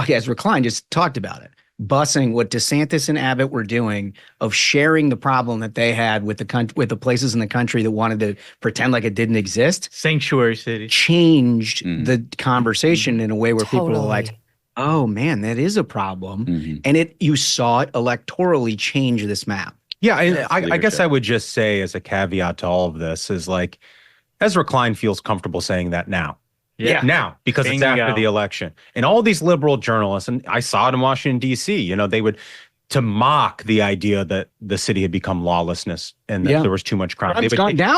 Ezra Klein just talked about it. Busing what DeSantis and Abbott were doing of sharing the problem that they had with the places in the country that wanted to pretend like it didn't exist. Sanctuary city. Changed the conversation in a way where people are like, oh man, that is a problem. And you saw it electorally change this map. Yeah, I guess I would just say as a caveat to all of this is like, Ezra Klein feels comfortable saying that now. Yeah. Now, because it's after the election. And all these liberal journalists, and I saw it in Washington, D.C., you know, they would, to mock the idea that the city had become lawlessness and that there was too much crime.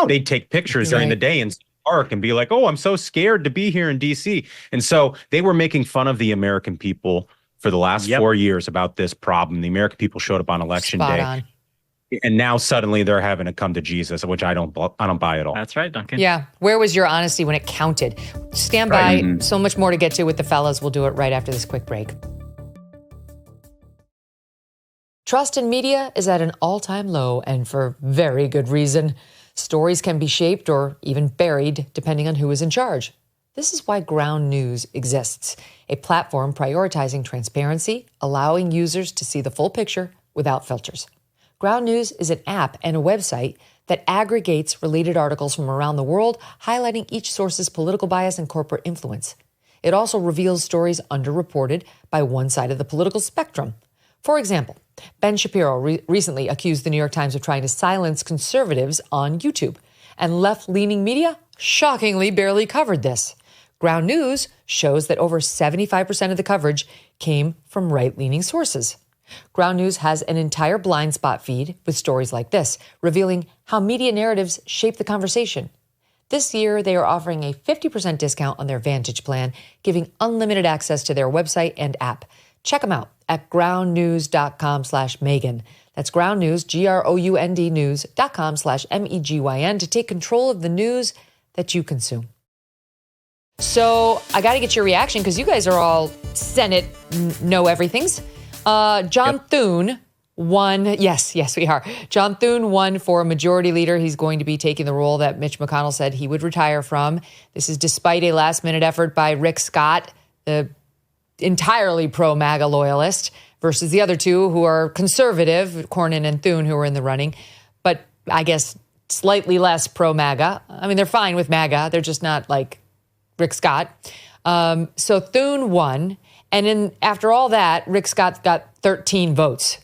They'd take pictures during the day in park and be like, oh, I'm so scared to be here in D.C. And so they were making fun of the American people for the last 4 years about this problem. The American people showed up on election day. On. And now suddenly they're having to come to Jesus, which I don't buy at all. That's right, Duncan. Yeah. Where was your honesty when it counted? Stand by. So much more to get to with the fellas. We'll do it right after this quick break. Trust in media is at an all-time low, and for very good reason. Stories can be shaped or even buried depending on who is in charge. This is why Ground News exists, a platform prioritizing transparency, allowing users to see the full picture without filters. Ground News is an app and a website that aggregates related articles from around the world, highlighting each source's political bias and corporate influence. It also reveals stories underreported by one side of the political spectrum. For example, Ben Shapiro recently accused the New York Times of trying to silence conservatives on YouTube, and left-leaning media shockingly barely covered this. Ground News shows that over 75% of the coverage came from right-leaning sources. Ground News has an entire blind spot feed with stories like this, revealing how media narratives shape the conversation. This year, they are offering a 50% discount on their Vantage plan, giving unlimited access to their website and app. Check them out at groundnews.com/Megyn. That's Ground News, GROUND news.com/MEGYN to take control of the news that you consume. So I got to get your reaction because you guys are all Senate know-everythings. John Thune won. Yes, we are. John Thune won for Majority Leader. He's going to be taking the role that Mitch McConnell said he would retire from. This is despite a last-minute effort by Rick Scott, the entirely pro-MAGA loyalist, versus the other two who are conservative, Cornyn and Thune, who are in the running, but I guess slightly less pro-MAGA. I mean, they're fine with MAGA. They're just not like Rick Scott. So Thune won. And after all that, Rick Scott got 13 votes.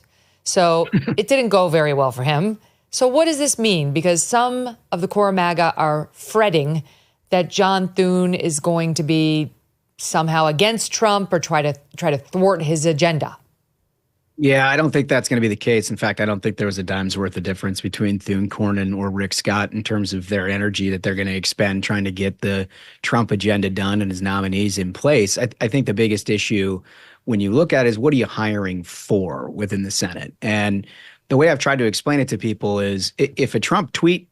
So it didn't go very well for him. So what does this mean? Because some of the core MAGA are fretting that John Thune is going to be somehow against Trump or try to thwart his agenda. Yeah, I don't think that's going to be the case. In fact, I don't think there was a dime's worth of difference between Thune, Cornyn, or Rick Scott in terms of their energy that they're going to expend trying to get the Trump agenda done and his nominees in place. I think the biggest issue when you look at it is what are you hiring for within the Senate? And the way I've tried to explain it to people is if a Trump tweet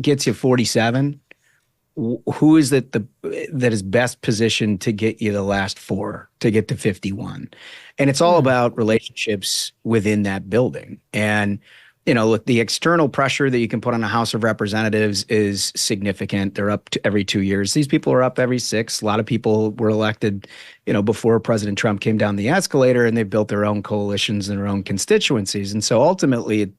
gets you 47, who is that is best positioned to get you the last 4 to get to 51? And it's all about relationships within that building. And, you know, look, the external pressure that you can put on the House of Representatives is significant. They're up to every 2 years. These people are up every 6. A lot of people were elected, you know, before President Trump came down the escalator, and they built their own coalitions and their own constituencies. And so ultimately,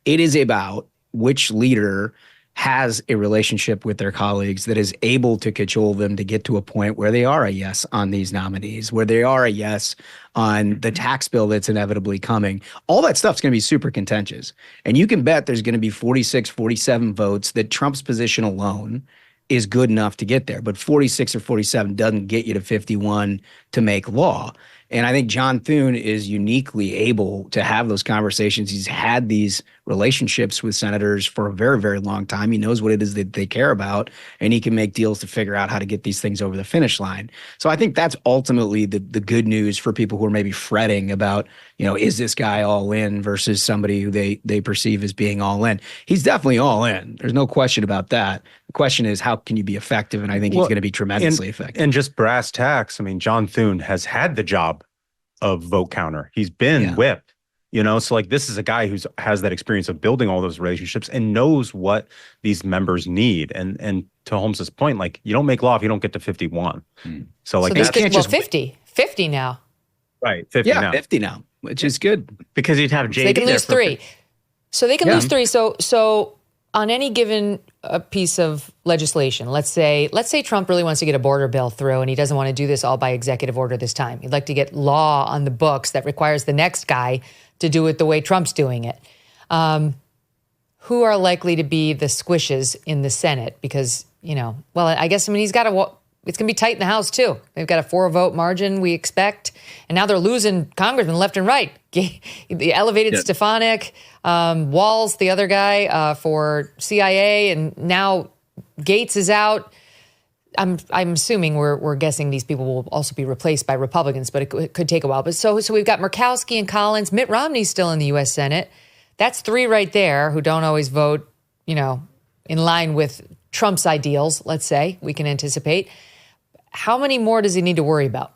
it is about which leader has a relationship with their colleagues that is able to cajole them to get to a point where they are a yes on these nominees, where they are a yes on the tax bill that's inevitably coming. All that stuff's going to be super contentious. And you can bet there's going to be 46, 47 votes that Trump's position alone is good enough to get there. But 46 or 47 doesn't get you to 51 to make law. And I think John Thune is uniquely able to have those conversations. He's had these relationships with senators for a very, very long time. He knows what it is that they care about, and he can make deals to figure out how to get these things over the finish line. So I think that's ultimately the good news for people who are maybe fretting about, you know, is this guy all in versus somebody who they perceive as being all in. He's definitely all in. There's no question about that. The question is, how can you be effective? And I think he's going to be tremendously effective. And just brass tacks, I mean, John Thune has had the job of vote counter. He's been whipped, you know, so like this is a guy who has that experience of building all those relationships and knows what these members need. And to Holmes's point, like you don't make law if you don't get to 51. So like this can't just 50 now. Right. 50 now. 50 now, which is good because you'd have JD. So they can lose 3. So they can lose 3. So on any given piece of legislation, let's say Trump really wants to get a border bill through and he doesn't want to do this all by executive order this time. He'd like to get law on the books that requires the next guy to do it the way Trump's doing it. Who are likely to be the squishes in the Senate? Because, you know, well, I guess, I mean, he's got to it's going to be tight in the House, too. They've got a 4-vote margin, we expect. And now they're losing congressmen left and right. The elevated Stefanik, Walls, the other guy for CIA, and now Gaetz is out. I'm assuming we're guessing these people will also be replaced by Republicans, but it could take a while. But so we've got Murkowski and Collins. Mitt Romney's still in the U.S. Senate. That's 3 right there who don't always vote, in line with Trump's ideals, let's say, we can anticipate. How many more does he need to worry about?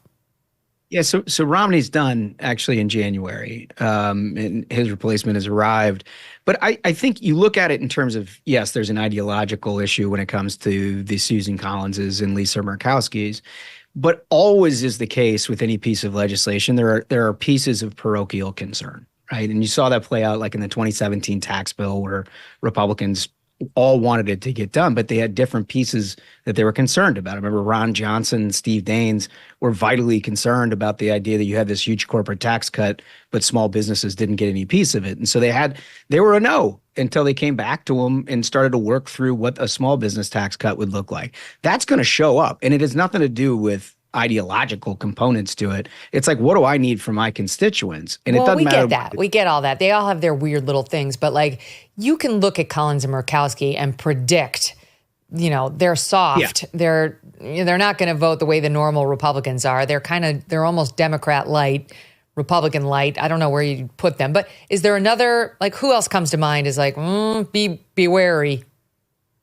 Yeah, so Romney's done actually in January, and his replacement has arrived. But I think you look at it in terms of, yes, there's an ideological issue when it comes to the Susan Collinses and Lisa Murkowskis, but always is the case with any piece of legislation. There are pieces of parochial concern, right? And you saw that play out like in the 2017 tax bill where Republicans all wanted it to get done, but they had different pieces that they were concerned about. I remember Ron Johnson and Steve Daines were vitally concerned about the idea that you had this huge corporate tax cut, but small businesses didn't get any piece of it. And so they were a no until they came back to them and started to work through what a small business tax cut would look like. That's going to show up, and it has nothing to do with ideological components to it. It's like, what do I need from my constituents? And it doesn't matter. We get that. We get all that. They all have their weird little things, but like you can look at Collins and Murkowski and predict, they're soft. Yeah. They're not going to vote the way the normal Republicans are. They're almost Democrat light, Republican light. I don't know where you put them, but is there another, like who else comes to mind is like, be wary.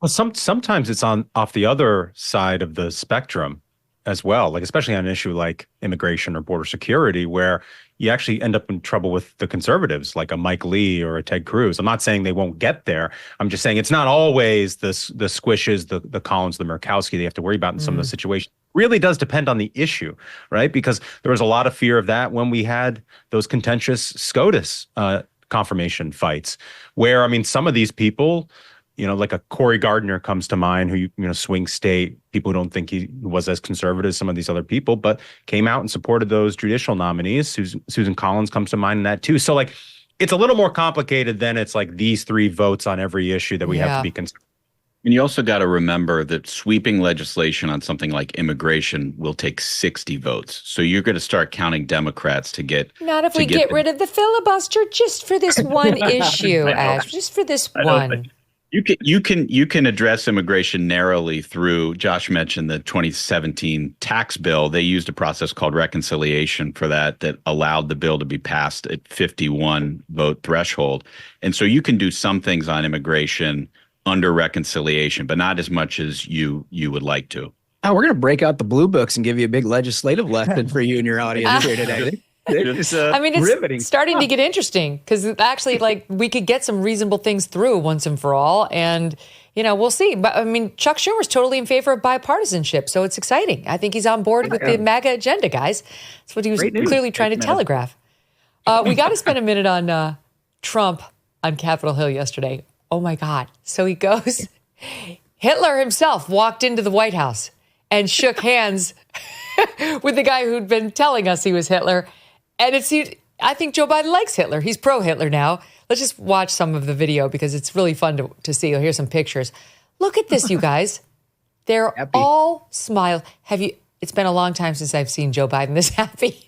Well, sometimes it's off the other side of the spectrum as well, like especially on an issue like immigration or border security, where you actually end up in trouble with the conservatives, like a Mike Lee or a Ted Cruz. I'm not saying they won't get there. I'm just saying it's not always the Squishes, the Collins, the Murkowski they have to worry about in some of the situations. Really does depend on the issue, right? Because there was a lot of fear of that when we had those contentious SCOTUS confirmation fights, where, some of these people, like a Cory Gardner comes to mind, who, swing state, people who don't think he was as conservative as some of these other people, but came out and supported those judicial nominees. Susan Collins comes to mind in that too. So like, it's a little more complicated than it's like these 3 votes on every issue that we have to be concerned. And you also got to remember that sweeping legislation on something like immigration will take 60 votes. So you're going to start counting Democrats to get. Not if we get rid of the filibuster just for this one issue, Ash, just for this one. You can address immigration narrowly through, Josh mentioned the 2017 tax bill. They used a process called reconciliation for that allowed the bill to be passed at 51 vote threshold. And so you can do some things on immigration under reconciliation, but not as much as you would like to. Oh, we're going to break out the blue books and give you a big legislative lesson for you and your audience here today. It's riveting. Starting to get interesting because actually, like, we could get some reasonable things through once and for all, and we'll see. But Chuck Schumer's totally in favor of bipartisanship, so it's exciting. I think he's on board with the MAGA agenda, guys. That's what he was clearly trying to telegraph. We got to spend a minute on Trump on Capitol Hill yesterday. Oh my God! So he goes. Hitler himself walked into the White House and shook hands with the guy who'd been telling us he was Hitler. And I think Joe Biden likes Hitler. He's pro-Hitler now. Let's just watch some of the video because it's really fun to see. Here's some pictures. Look at this, you guys. They're all smiles. It's been a long time since I've seen Joe Biden this happy.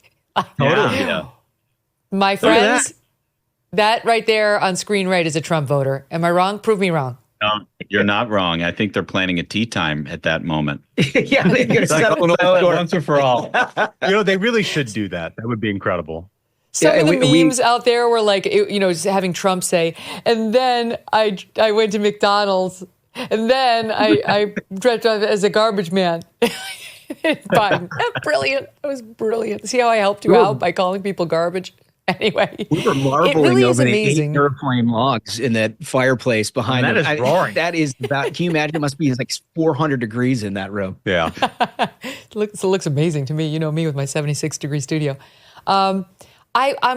Yeah. My friends, that right there on screen right is a Trump voter. Am I wrong? Prove me wrong. No, you're not wrong. I think they're planning a tea time at that moment. Yeah, they're going to settle once and for all. They really should do that. That would be incredible. Some of the memes out there were like, having Trump say, and then I went to McDonald's, and then I dressed up as a garbage man. Biden. Brilliant. That was brilliant. See how I helped you out by calling people garbage? Anyway, we were marveling over the 8 airplane logs in that fireplace behind that. Is roaring. That is about. Can you imagine? It must be like 400 degrees in that room. Yeah, it looks amazing to me. You know me with my 76-degree studio. I'm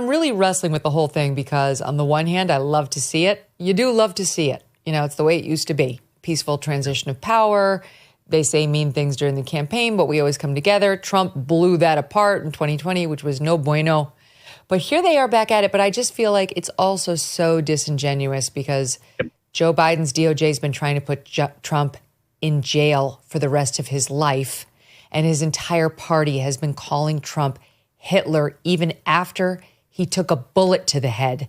really wrestling with the whole thing because on the one hand, I love to see it. You do love to see it. It's the way it used to be. Peaceful transition of power. They say mean things during the campaign, but we always come together. Trump blew that apart in 2020, which was no bueno. But here they are back at it. But I just feel like it's also so disingenuous because Joe Biden's DOJ has been trying to put Trump in jail for the rest of his life. and his entire party has been calling Trump Hitler even after he took a bullet to the head.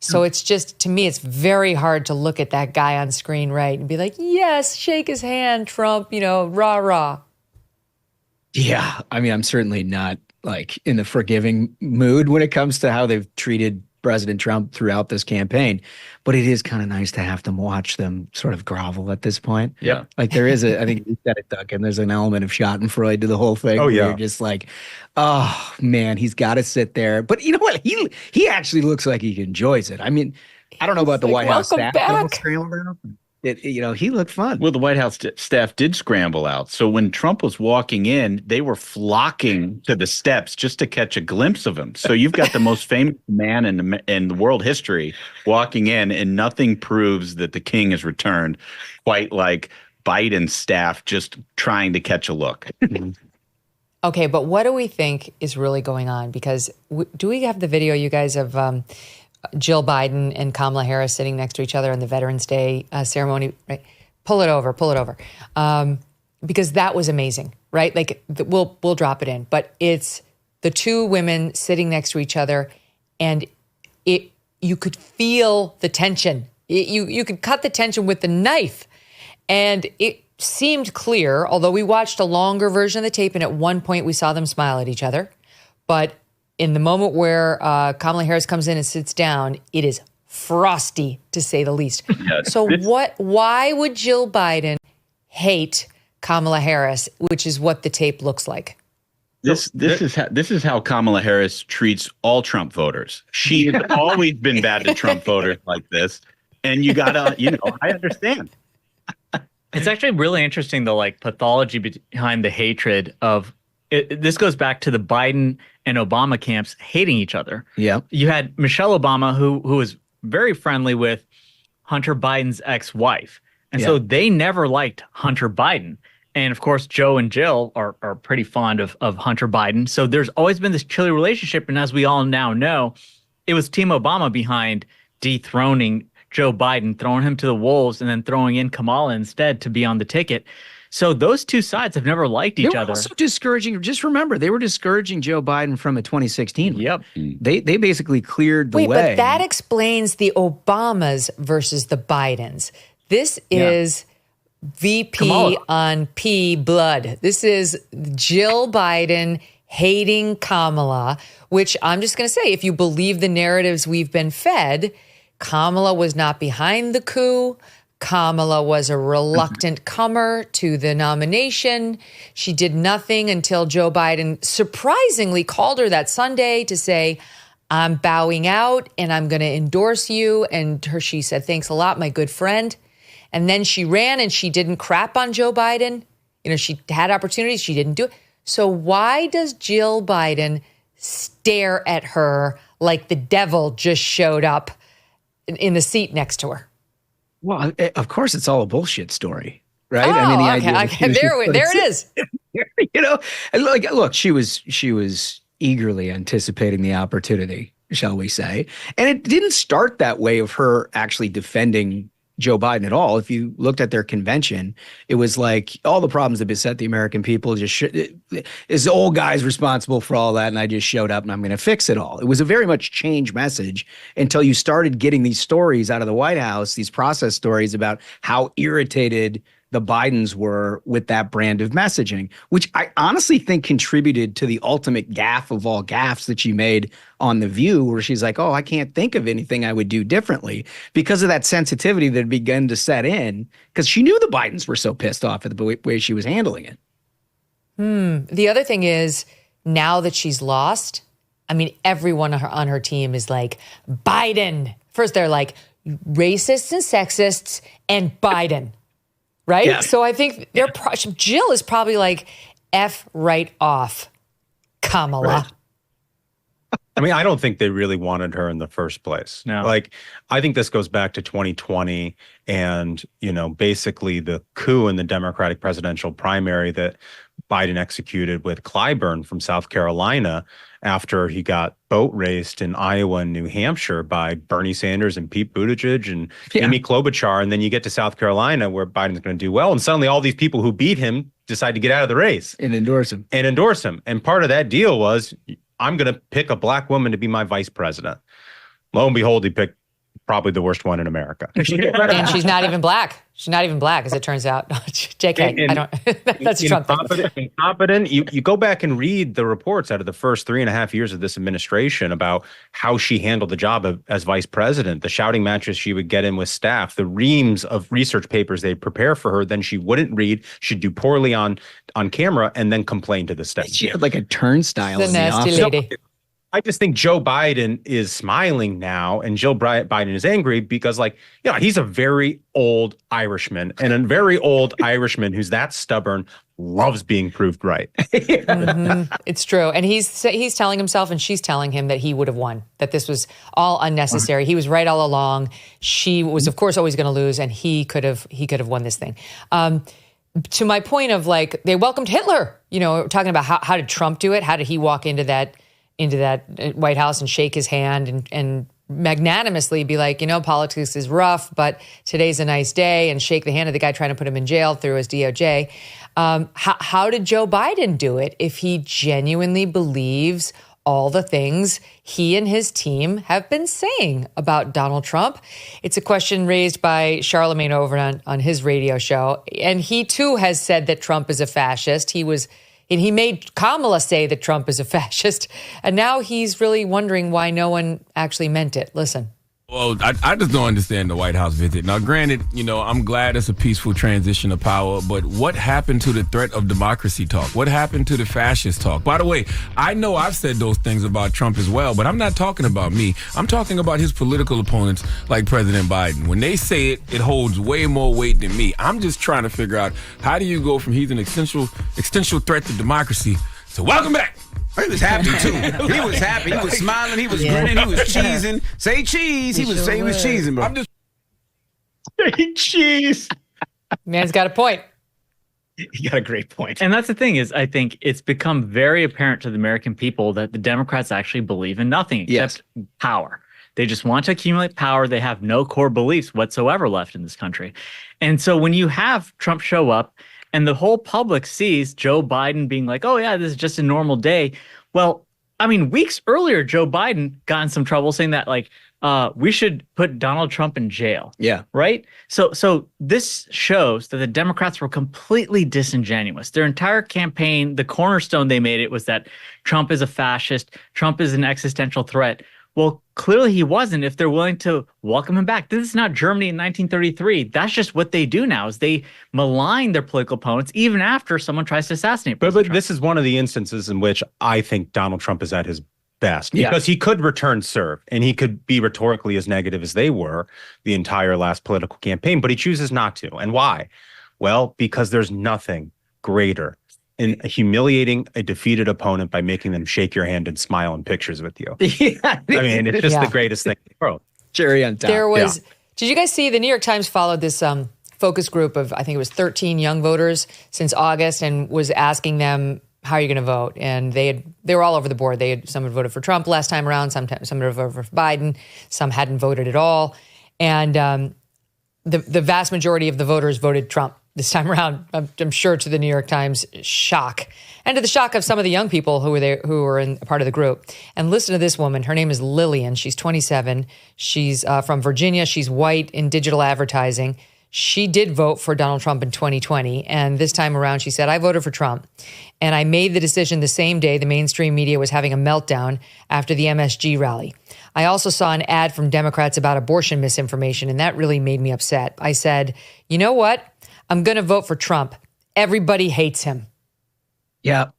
So it's just, to me, it's very hard to look at that guy on screen, right, and be like, yes, shake his hand, Trump, rah, rah. Yeah. I mean, I'm certainly not like in the forgiving mood when it comes to how they've treated President Trump throughout this campaign, but it is kind of nice to have to watch them sort of grovel at this point. Yeah. Like there is I think you said it, Duncan, there's an element of Schadenfreude to the whole thing. Oh, yeah. You're just like, oh man, he's got to sit there. But you know what? He actually looks like he enjoys it. I mean, I don't know about the White House staff. He looked fun. Well, the White House staff did scramble out. So when Trump was walking in, they were flocking to the steps just to catch a glimpse of him. So you've got the most famous man in the world history walking in, and nothing proves that the king has returned quite like Biden's staff just trying to catch a look. Okay, but what do we think is really going on? Because do we have the video, you guys, of Jill Biden and Kamala Harris sitting next to each other on the Veterans Day ceremony? Right? Pull it over. Because that was amazing, right? Like we'll drop it in, but it's the two women sitting next to each other, and you could feel the tension. You could cut the tension with the knife, and it seemed clear, although we watched a longer version of the tape, and at one point we saw them smile at each other, but in the moment where Kamala Harris comes in and sits down, it is frosty, to say the least. So why would Jill Biden hate Kamala Harris, which is what the tape looks like? This is how Kamala Harris treats all Trump voters. She has always been bad to Trump voters like this. And you gotta, I understand. It's actually really interesting, the pathology behind the hatred of it. This goes back to the Biden and Obama camps hating each other. Yeah. You had Michelle Obama, who was very friendly with Hunter Biden's ex-wife. And so they never liked Hunter Biden. And of course, Joe and Jill are pretty fond of Hunter Biden. So there's always been this chilly relationship. And as we all now know, it was Team Obama behind dethroning Joe Biden, throwing him to the wolves, and then throwing in Kamala instead to be on the ticket. So those two sides have never liked each other. They were also discouraging. Just remember, they were discouraging Joe Biden from a 2016. Yep. They basically cleared the way. Wait, but that explains the Obamas versus the Bidens. This is VP Kamala on P blood. This is Jill Biden hating Kamala, which I'm just going to say, if you believe the narratives we've been fed, Kamala was not behind the coup. Kamala was a reluctant comer to the nomination. She did nothing until Joe Biden surprisingly called her that Sunday to say, I'm bowing out and I'm going to endorse you. And she said, thanks a lot, my good friend. And then she ran and she didn't crap on Joe Biden. She had opportunities. She didn't do it. So why does Jill Biden stare at her like the devil just showed up in the seat next to her? Well, of course, it's all a bullshit story, right? Oh, I mean, the okay. idea There it is. And look, she was eagerly anticipating the opportunity, shall we say? And it didn't start that way of her actually defending Joe Biden at all. If you looked at their convention, it was like all the problems that beset the American people is the old guy's responsible for all that, and I just showed up and I'm going to fix it all. It was a very much change message until you started getting these stories out of the White House, these process stories about how irritated the Bidens were with that brand of messaging, which I honestly think contributed to the ultimate gaffe of all gaffes that she made on The View, where she's like, oh, I can't think of anything I would do differently, because of that sensitivity that had begun to set in, because she knew the Bidens were so pissed off at the way she was handling it. The other thing is, now that she's lost, I mean, everyone on her team is like, Biden. First, they're like, racists and sexists and Biden. Right? Yeah. So I think Jill is probably like, F right off, Kamala. Right. I mean, I don't think they really wanted her in the first place. No. I think this goes back to 2020 and, basically the coup in the Democratic presidential primary that Biden executed with Clyburn from South Carolina after he got boat raced in Iowa and New Hampshire by Bernie Sanders and Pete Buttigieg and Amy Klobuchar. And then you get to South Carolina where Biden's going to do well. And suddenly all these people who beat him decide to get out of the race. And endorse him. And part of that deal was, I'm going to pick a black woman to be my vice president. Lo and behold, he picked probably the worst one in America. And she's not even black. She's not even black, as it turns out. JK, I don't. That's a Trump thing. Incompetent. You go back and read the reports out of the first 3.5 years of this administration about how she handled the job as vice president, the shouting matches she would get in with staff, the reams of research papers they'd prepare for her. Then she wouldn't read. She'd do poorly on camera and then complain to the staff. She had like a turnstile. The nasty lady. I just think Joe Biden is smiling now and Jill Biden is angry because, like, you know, he's a very old Irishman, and a very old Irishman who's that stubborn loves being proved right. It's true. And he's telling himself and she's telling him that he would have won, that this was all unnecessary. He was right all along. She was, of course, always going to lose, and he could have won this thing. To my point of, like, they welcomed Hitler, you know, talking about how did Trump do it? How did he walk into that White House and shake his hand and magnanimously be like, you know, politics is rough, but today's a nice day, and shake the hand of the guy trying to put him in jail through his DOJ. How did Joe Biden do it if he genuinely believes all the things he and his team have been saying about Donald Trump? It's a question raised by Charlemagne over on his radio show. And he too has said that Trump is a fascist. And he made Kamala say that Trump is a fascist. And now he's really wondering why no one actually meant it. Listen. Well, I just don't understand the White House visit. Now, granted, you know, I'm glad it's a peaceful transition of power, but what happened to the threat of democracy talk? What happened to the fascist talk? By the way, I know I've said those things about Trump as well, but I'm not talking about me. I'm talking about his political opponents like President Biden. When they say it, it holds way more weight than me. I'm just trying to figure out, how do you go from he's an existential threat to democracy to welcome back? He was happy too. He was happy. He was smiling. He was grinning. He was cheesing. Say cheese. He was cheesing, bro. I'm just saying cheese. Man's got a point. You got a great point. And that's the thing is, I think it's become very apparent to the American people that the Democrats actually believe in nothing except power. They just want to accumulate power. They have no core beliefs whatsoever left in this country. And so when you have Trump show up, and the whole public sees Joe Biden being like, oh, yeah, this is just a normal day. Well, I mean, weeks earlier, Joe Biden got in some trouble saying that, like, we should put Donald Trump in jail. Yeah. Right? So this shows that the Democrats were completely disingenuous. Their entire campaign, the cornerstone they made it was that Trump is a fascist. Trump is an existential threat. Well, clearly he wasn't if they're willing to welcome him back. This is not Germany in 1933. That's just what they do now, is they malign their political opponents even after someone tries to assassinate President Trump. This is one of the instances in which I think Donald Trump is at his best, because he could return serve and he could be rhetorically as negative as they were the entire last political campaign, but he chooses not to. And why? Well, because there's nothing greater in humiliating a defeated opponent by making them shake your hand and smile in pictures with you. I mean, it's just the greatest thing in the world. Cherry on top. There was, did you guys see the New York Times followed this focus group of, I think it was 13 young voters since August, and was asking them, how are you going to vote? And they were all over the board. Some had voted for Trump last time around, some had voted for Biden, some hadn't voted at all. And the vast majority of the voters voted Trump this time around, I'm sure to the New York Times shock, and to the shock of some of the young people who were there, who were in part of the group. And listen to this woman. Her name is Lillian. She's 27. She's from Virginia. She's white in digital advertising. She did vote for Donald Trump in 2020. And this time around, she said, I voted for Trump. And I made the decision the same day the mainstream media was having a meltdown after the MSG rally. I also saw an ad from Democrats about abortion misinformation, and that really made me upset. I said, you know what? I'm going to vote for Trump. Everybody hates him. Yeah.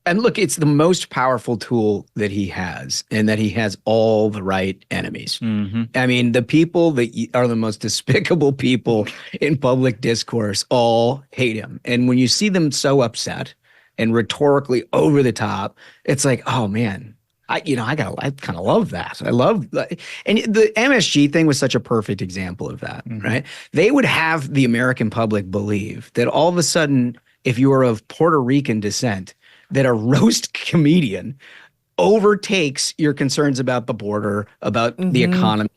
And look, it's the most powerful tool that he has, and that he has all the right enemies. Mm-hmm. I mean, the people that are the most despicable people in public discourse all hate him. And when you see them so upset and rhetorically over the top, it's like, oh man, I kind of love that. I love that. And the MSG thing was such a perfect example of that, right? They would have the American public believe that all of a sudden if you are of Puerto Rican descent, that a roast comedian overtakes your concerns about the border, about the economy,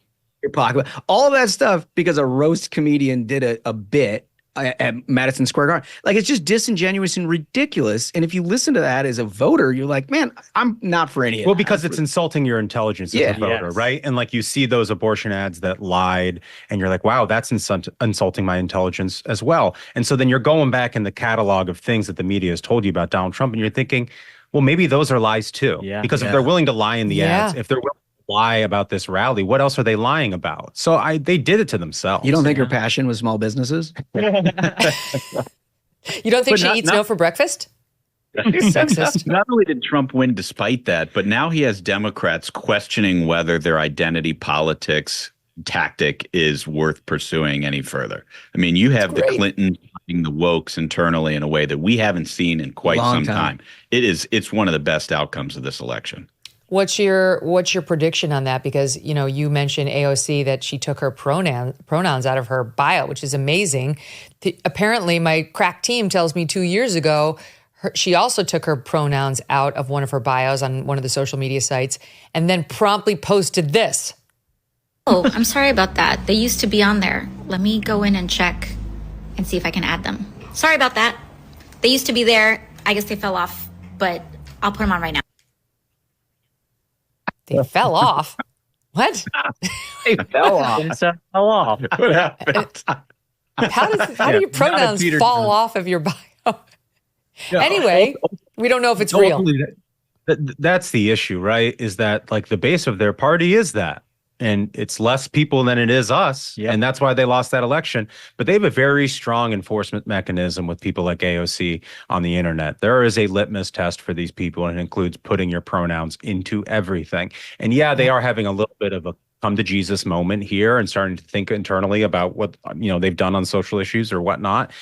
your pocket, all of that stuff, because a roast comedian did a bit at Madison Square Garden. Like, it's just disingenuous and ridiculous. And if you listen to that as a voter, you're like, man, I'm not for any of that. Well, because it's insulting your intelligence as a voter, right? And like, you see those abortion ads that lied, and you're like, wow, that's insulting my intelligence as well. And so then you're going back in the catalog of things that the media has told you about Donald Trump, and you're thinking, well, maybe those are lies too. Yeah. Because if they're willing to lie in the ads, if they're willing to lie about this rally, what else are they lying about? So they did it to themselves. You don't think her passion was small businesses? You don't think she eats no for breakfast? Sexist. Not only did Trump win despite that, but now he has Democrats questioning whether their identity politics tactic is worth pursuing any further. I mean, you have the Clintons fighting the wokes internally in a way that we haven't seen in quite some time. It's one of the best outcomes of this election. What's your prediction on that? Because, you know, you mentioned AOC that she took her pronouns out of her bio, which is amazing. Apparently, my crack team tells me 2 years ago, she also took her pronouns out of one of her bios on one of the social media sites and then promptly posted this. Oh, I'm sorry about that. They used to be on there. Let me go in and check and see if I can add them. Sorry about that. They used to be there. I guess they fell off, but I'll put them on right now. They fell off? What? They fell off. Fell off. What happened? How do your pronouns fall off of your bio? Anyway, we don't know if it's real. That's the issue, right? Is that like the base of their party is that. And it's less people than it is us. Yep. And that's why they lost that election. But they have a very strong enforcement mechanism with people like AOC on the internet. There is a litmus test for these people, and it includes putting your pronouns into everything. And yeah, they are having a little bit of a come to Jesus moment here and starting to think internally about what, you know, they've done on social issues or whatnot.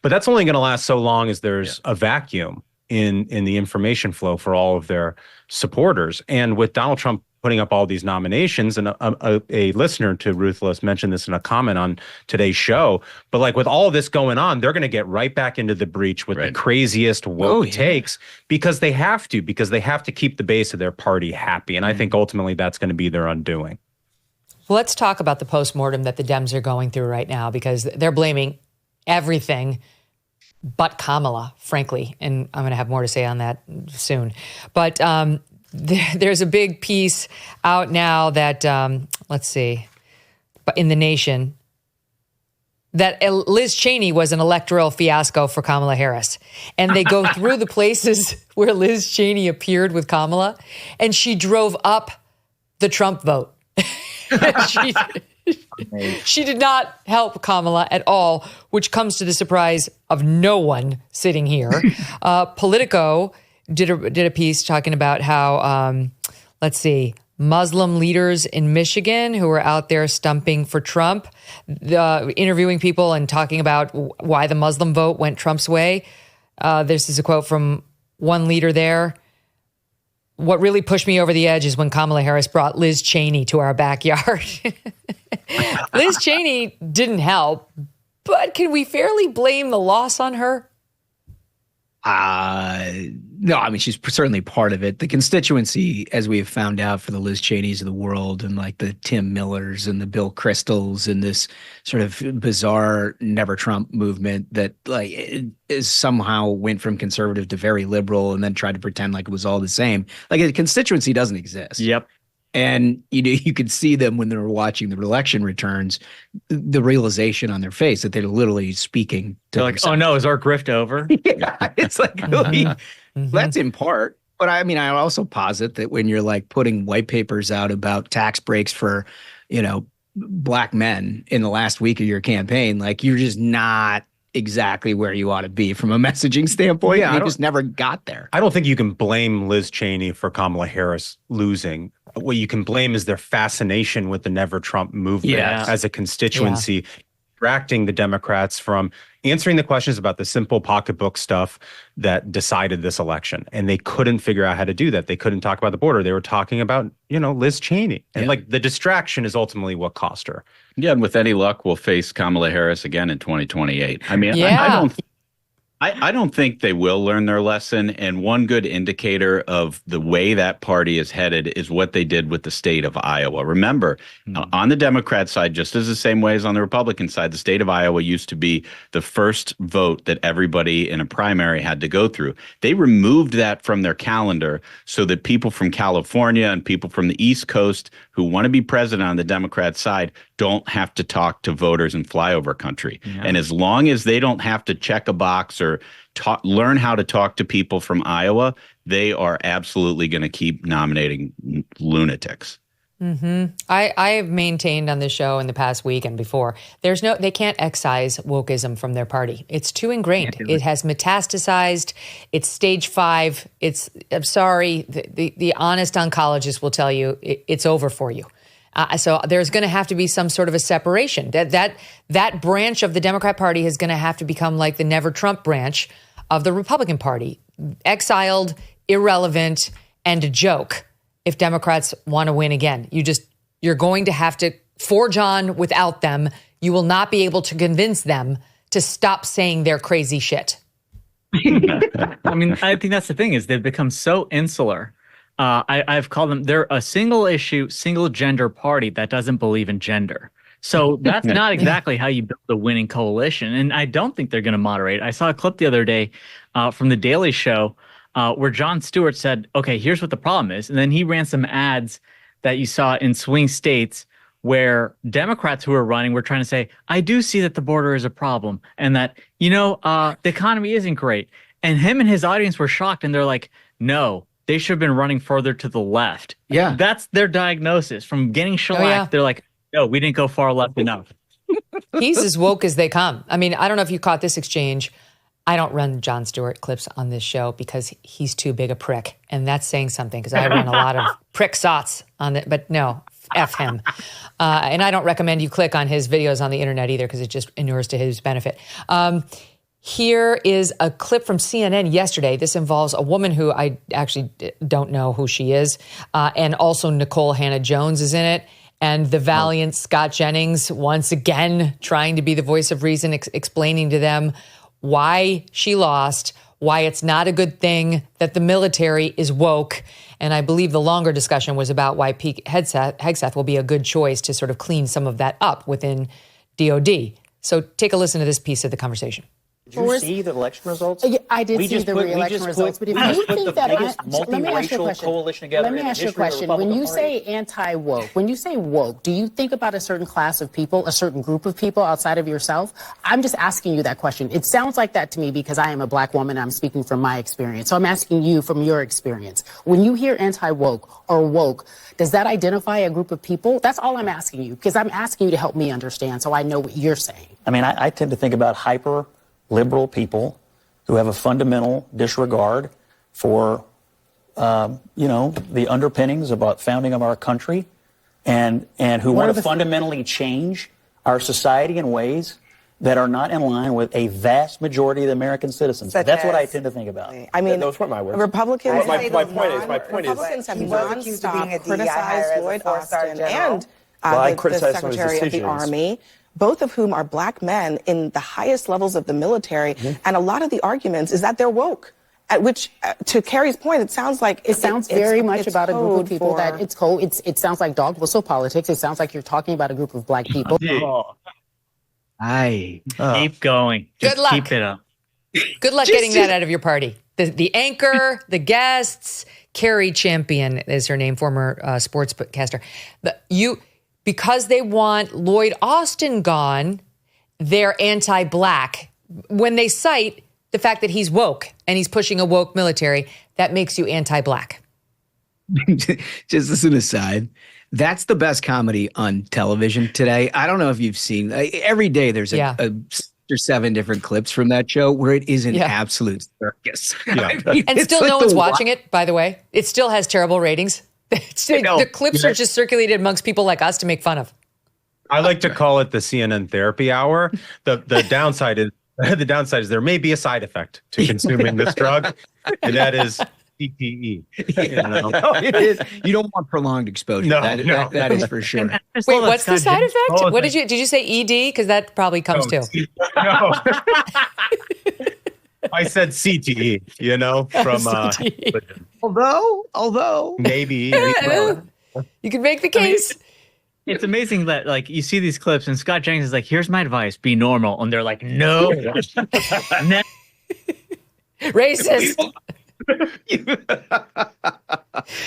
But that's only going to last so long as there's a vacuum in the information flow for all of their supporters. And with Donald Trump putting up all these nominations, and a listener to Ruthless mentioned this in a comment on today's show, but like with all of this going on, they're going to get right back into the breach with the craziest woke takes because they have to keep the base of their party happy. And I think ultimately that's going to be their undoing. Well, let's talk about the postmortem that the Dems are going through right now, because they're blaming everything but Kamala, frankly. And I'm going to have more to say on that soon. But there's a big piece out now that, let's see, in The Nation, that Liz Cheney was an electoral fiasco for Kamala Harris. And they go through the places where Liz Cheney appeared with Kamala, and she drove up the Trump vote. She did not help Kamala at all, which comes to the surprise of no one sitting here. Politico did a piece talking about how, let's see, Muslim leaders in Michigan who were out there stumping for Trump, interviewing people and talking about why the Muslim vote went Trump's way. This is a quote from one leader there. What really pushed me over the edge is when Kamala Harris brought Liz Cheney to our backyard. Liz Cheney didn't help, but can we fairly blame the loss on her? No, I mean, she's certainly part of it. The constituency, as we have found out, for the Liz Cheneys of the world and like the Tim Millers and the Bill Kristols and this sort of bizarre Never Trump movement that like is somehow went from conservative to very liberal and then tried to pretend like it was all the same. Like a constituency doesn't exist. Yep. And you could see them when they were watching the election returns, the realization on their face that they're literally speaking to they're like, themselves. Oh no, is our grift over? Yeah, it's like really, that's in part. But I mean, I also posit that when you're like putting white papers out about tax breaks for, Black men in the last week of your campaign, like you're just not exactly where you ought to be from a messaging standpoint. Yeah, you just never got there. I don't think you can blame Liz Cheney for Kamala Harris losing. What you can blame is their fascination with the Never Trump movement as a constituency, distracting the Democrats from answering the questions about the simple pocketbook stuff that decided this election. And they couldn't figure out how to do that. They couldn't talk about the border. They were talking about, Liz Cheney. And like the distraction is ultimately what cost her. Yeah, and with any luck, we'll face Kamala Harris again in 2028. I mean, I don't think I don't think they will learn their lesson. And one good indicator of the way that party is headed is what they did with the state of Iowa. Remember, on the Democrat side, just as the same way as on the Republican side, the state of Iowa used to be the first vote that everybody in a primary had to go through. They removed that from their calendar so that people from California and people from the East Coast who want to be president on the Democrat side don't have to talk to voters in flyover country. Yeah. And as long as they don't have to check a box or learn how to talk to people from Iowa, they are absolutely going to keep nominating lunatics. Mm-hmm. I have maintained on this show in the past week and before, they can't excise wokeism from their party. It's too ingrained. It has metastasized. It's stage 5. I'm sorry, the honest oncologist will tell you it's over for you. So there's going to have to be some sort of a separation. That branch of the Democrat Party is going to have to become like the Never Trump branch of the Republican Party, exiled, irrelevant, and a joke. If Democrats want to win again, you're going to have to forge on without them. You will not be able to convince them to stop saying their crazy shit. I mean, I think that's the thing is they've become so insular. I've called them, they're a single issue, single gender party that doesn't believe in gender. So that's not exactly how you build a winning coalition. And I don't think they're going to moderate. I saw a clip the other day from The Daily Show where Jon Stewart said, okay, here's what the problem is. And then he ran some ads that you saw in swing states where Democrats who are running were trying to say, I do see that the border is a problem and that, the economy isn't great. And him and his audience were shocked. And they're like, no, they should have been running further to the left. Yeah. That's their diagnosis. From getting shellacked, they're like, no, we didn't go far left enough. He's as woke as they come. I mean, I don't know if you caught this exchange. I don't run Jon Stewart clips on this show because he's too big a prick. And that's saying something because I run a lot of prick sots on it. But no, F him. And I don't recommend you click on his videos on the internet either because it just inures to his benefit. Here is a clip from CNN yesterday. This involves a woman who I actually don't know who she is. And also Nicole Hannah-Jones is in it. And the valiant Scott Jennings, once again, trying to be the voice of reason, explaining to them why she lost, why it's not a good thing that the military is woke. And I believe the longer discussion was about why Pete Hegseth will be a good choice to sort of clean some of that up within DOD. So take a listen to this piece of the conversation. Did you see the election results? I did see the re-election results, but if you think that, let me ask you a question. Let me ask you a question. When you say anti-woke, when you say woke, do you think about a certain class of people, a certain group of people outside of yourself? I'm just asking you that question. It sounds like that to me because I am a black woman and I'm speaking from my experience. So I'm asking you from your experience. When you hear anti-woke or woke, does that identify a group of people? That's all I'm asking you because I'm asking you to help me understand so I know what you're saying. I mean, I tend to think about liberal people who have a fundamental disregard for, the underpinnings about founding of our country and who want to fundamentally change our society in ways that are not in line with a vast majority of the American citizens. That's what I tend to think about. I mean, those weren't my words. Republicans. My point is, Republicans have non-stop criticized Lloyd Austin and the Secretary of the Army, both of whom are black men in the highest levels of the military. Mm-hmm. And a lot of the arguments is that they're woke. At which, to Carrie's point, it sounds like it sounds very much about a group of people that it's code. It sounds like dog whistle politics. It sounds like you're talking about a group of black people. Keep going. Good luck. Keep it up. Good luck getting that out of your party. The anchor, the guests, Carrie Champion is her name, former sportscaster. Because they want Lloyd Austin gone, they're anti-black. When they cite the fact that he's woke and he's pushing a woke military, that makes you anti-black. Just as an aside, that's the best comedy on television today. I don't know if you've seen, every day there's a 6 or 7 different clips from that show where it is an absolute circus. Yeah. And still no one's watching it, by the way. It still has terrible ratings. The clips are just circulated amongst people like us to make fun of. I like to call it the CNN therapy hour. The downside is there may be a side effect to consuming this drug, and that is CTE. It is. You don't want prolonged exposure. That is for sure. Wait, what's the side effect? What did you say? ED? Because that probably comes too. No. I said CTE, from although maybe you can make the case. It's amazing that like you see these clips and Scott Jenkins is like, here's my advice, be normal. And they're like, no. Racist.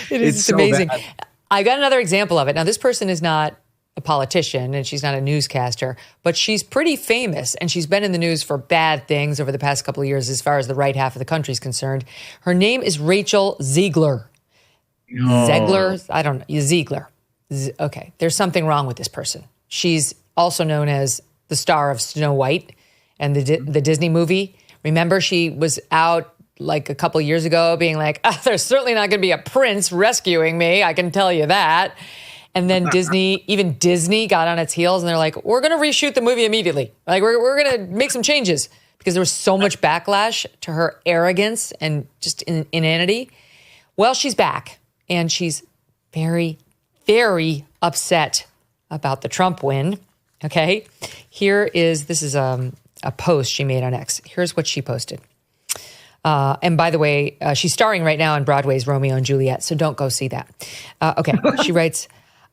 It is so amazing. Bad. I got another example of it. Now, this person is not a politician and she's not a newscaster, but she's pretty famous and she's been in the news for bad things over the past couple of years as far as the right half of the country is concerned. Her name is Rachel Zegler. Zegler? I don't know. Zegler. Okay, there's something wrong with this person. She's also known as the star of Snow White and the Disney movie. Remember, she was out like a couple years ago being like, there's certainly not going to be a prince rescuing me. I can tell you that. And then even Disney got on its heels and they're like, we're going to reshoot the movie immediately. Like we're going to make some changes because there was so much backlash to her arrogance and just inanity. Well, she's back and she's very, very upset about the Trump win. Okay. This is a post she made on X. Here's what she posted. And by the way, she's starring right now in Broadway's Romeo and Juliet, so don't go see that. Okay, she writes,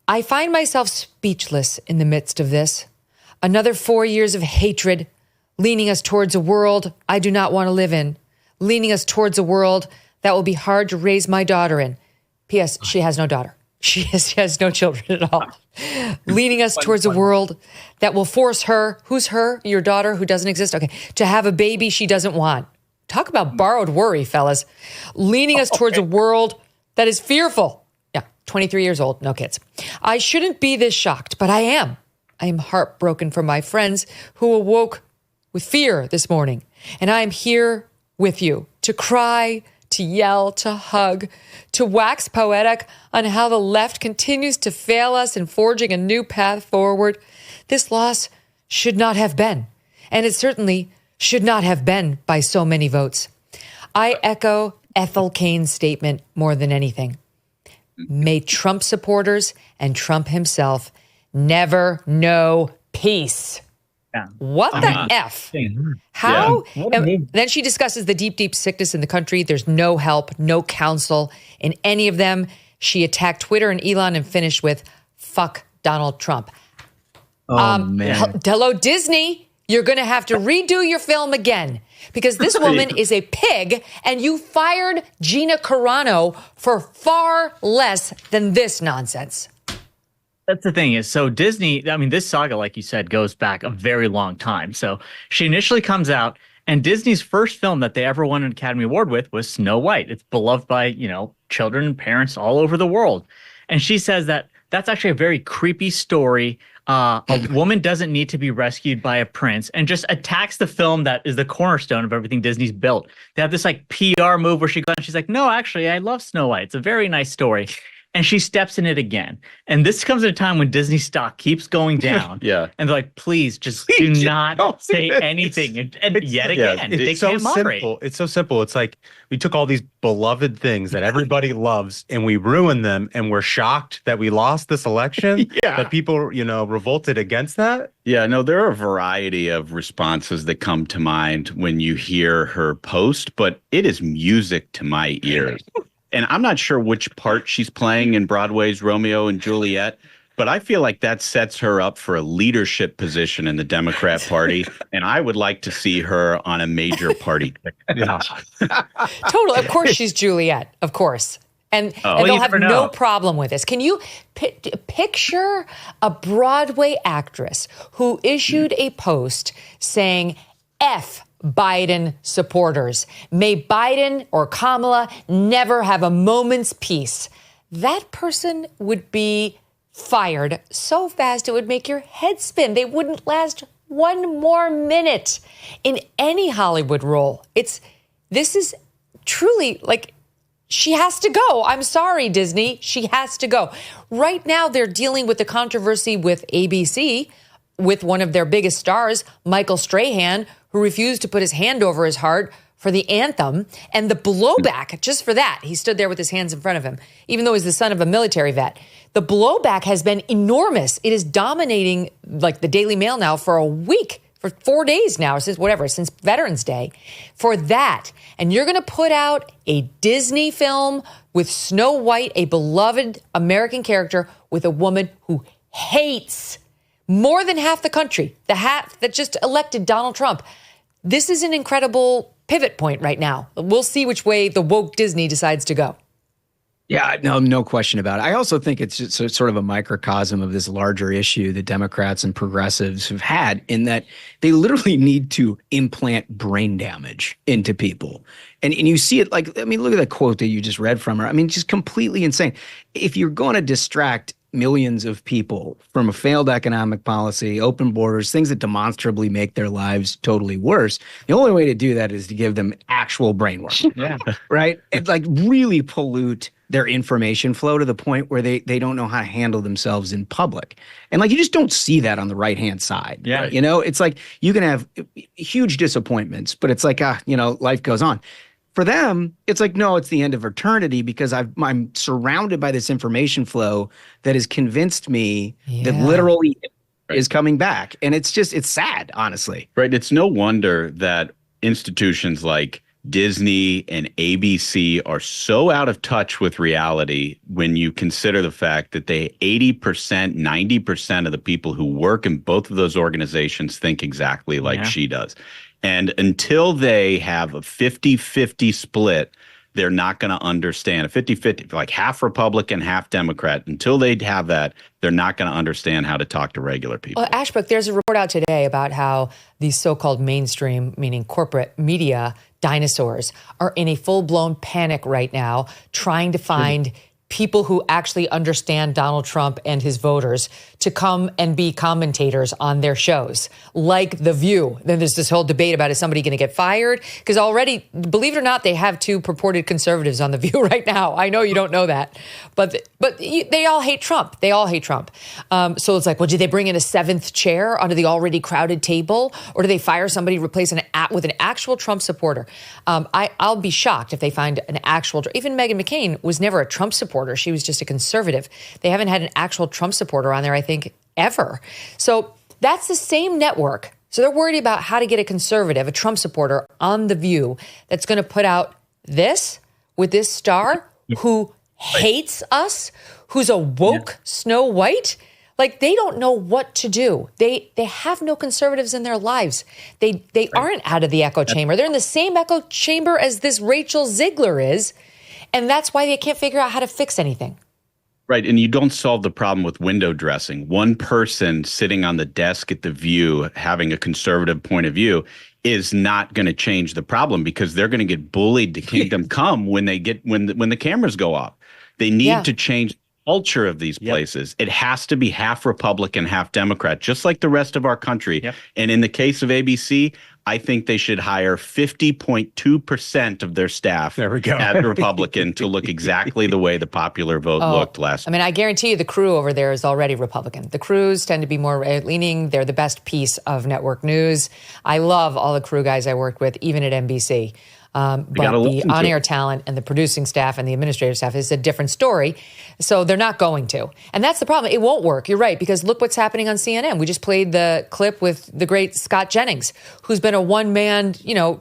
I find myself speechless in the midst of this. Another 4 years of hatred, leaning us towards a world I do not want to live in, leaning us towards a world that will be hard to raise my daughter in. P.S. She has no daughter. She has no children at all. Leading us towards a world that will force her, who's her, your daughter who doesn't exist? Okay, to have a baby she doesn't want. Talk about borrowed worry, fellas. Leaning us towards a world that is fearful. Yeah, 23 years old, no kids. I shouldn't be this shocked, but I am. I am heartbroken for my friends who awoke with fear this morning. And I am here with you to cry, to yell, to hug, to wax poetic on how the left continues to fail us in forging a new path forward. This loss should not have been, and it certainly should not have been by so many votes. I echo Ethel Kane's statement more than anything. May Trump supporters and Trump himself never know peace. Yeah. What the F? How? Yeah. Then she discusses the deep, deep sickness in the country. There's no help, no counsel in any of them. She attacked Twitter and Elon and finished with, fuck Donald Trump. Man. Hello, Disney. You're going to have to redo your film again because this woman is a pig and you fired Gina Carano for far less than this nonsense. That's the thing is, so Disney, I mean, this saga, like you said, goes back a very long time. So she initially comes out and Disney's first film that they ever won an Academy Award with was Snow White. It's beloved by, children and parents all over the world. And she says that that's actually a very creepy story. A woman doesn't need to be rescued by a prince and just attacks the film that is the cornerstone of everything Disney's built. They have this like PR move where she goes, she's like, no, actually, I love Snow White. It's a very nice story. And she steps in it again. And this comes at a time when Disney stock keeps going down. Yeah. And they're like, please just do not say anything. And yet again, they can't moderate. Simple. It's so simple. It's like we took all these beloved things that everybody loves and we ruined them. And we're shocked that we lost this election. That people, revolted against that. Yeah, no, there are a variety of responses that come to mind when you hear her post, but it is music to my ears. And I'm not sure which part she's playing in Broadway's Romeo and Juliet, but I feel like that sets her up for a leadership position in the Democrat Party. And I would like to see her on a major party. Totally. Of course, she's Juliet. Of course. And they'll have no problem with this. Can you picture a Broadway actress who issued a post saying, F Biden supporters. May Biden or Kamala never have a moment's peace. That person would be fired so fast it would make your head spin. They wouldn't last one more minute in any Hollywood role. This is truly like, she has to go. I'm sorry, Disney. She has to go. Right now, they're dealing with the controversy with ABC, with one of their biggest stars, Michael Strahan, who refused to put his hand over his heart for the anthem, and the blowback just for that. He stood there with his hands in front of him, even though he's the son of a military vet. The blowback has been enormous. It is dominating like the Daily Mail now for for 4 days now, since Veterans Day, for that. And you're going to put out a Disney film with Snow White, a beloved American character, with a woman who hates more than half the country, the half that just elected Donald Trump. This is an incredible pivot point right now. We'll see which way the woke Disney decides to go. Yeah, no question about it. I also think it's just sort of a microcosm of this larger issue that Democrats and progressives have had, in that they literally need to implant brain damage into people. And you see it, like, I mean, look at that quote that you just read from her. I mean, just completely insane. If you're going to distract millions of people from a failed economic policy, open borders, things that demonstrably make their lives totally worse, the only way to do that is to give them actual brain work. Yeah. Right? And like really pollute their information flow to the point where they don't know how to handle themselves in public. And like, you just don't see that on the right-hand side. Yeah. Right? You know, it's like you can have huge disappointments, but it's like, life goes on. For them, it's like, no, it's the end of eternity, because I'm surrounded by this information flow that has convinced me that literally is coming back. And it's sad, honestly. Right. It's no wonder that institutions like Disney and ABC are so out of touch with reality when you consider the fact that 80%, 90% of the people who work in both of those organizations think exactly like she does. And until they have a 50-50 split, they're not going to understand. A 50-50, like half Republican, half Democrat. Until they have that, they're not going to understand how to talk to regular people. Well, Ashbrook, there's a report out today about how these so-called mainstream, meaning corporate media dinosaurs, are in a full-blown panic right now, trying to find people who actually understand Donald Trump and his voters to come and be commentators on their shows, like The View. Then there's this whole debate about, is somebody going to get fired? Because already, believe it or not, they have 2 purported conservatives on The View right now. I know you don't know that, but they all hate Trump. They all hate Trump. So it's like, well, did they bring in a 7th chair onto the already crowded table, or do they fire somebody, replace with an actual Trump supporter? I'll be shocked if they find an actual. Even Megyn McCain was never a Trump supporter. She was just a conservative. They haven't had an actual Trump supporter on there, I think, ever. So that's the same network. So they're worried about how to get a conservative, a Trump supporter, on The View that's going to put out this with this star who hates us, who's a woke Snow White. Like, they don't know what to do. They have no conservatives in their lives. They aren't out of the echo chamber. They're in the same echo chamber as this Rachel Zegler is. And that's why they can't figure out how to fix anything. Right. And you don't solve the problem with window dressing. One person sitting on the desk at The View having a conservative point of view is not going to change the problem, because they're going to get bullied to kingdom come when the cameras go off. They need to change the culture of these places. It has to be half Republican, half Democrat, just like the rest of our country. And in the case of ABC, I think they should hire 50.2% of their staff as Republican to look exactly the way the popular vote looked last. I mean, I guarantee you the crew over there is already Republican. The crews tend to be more leaning. They're the best piece of network news. I love all the crew guys I worked with, even at NBC. But the on-air talent and the producing staff and the administrative staff is a different story. So they're not going to. And that's the problem. It won't work. You're right, because look what's happening on CNN. We just played the clip with the great Scott Jennings, who's been a one-man,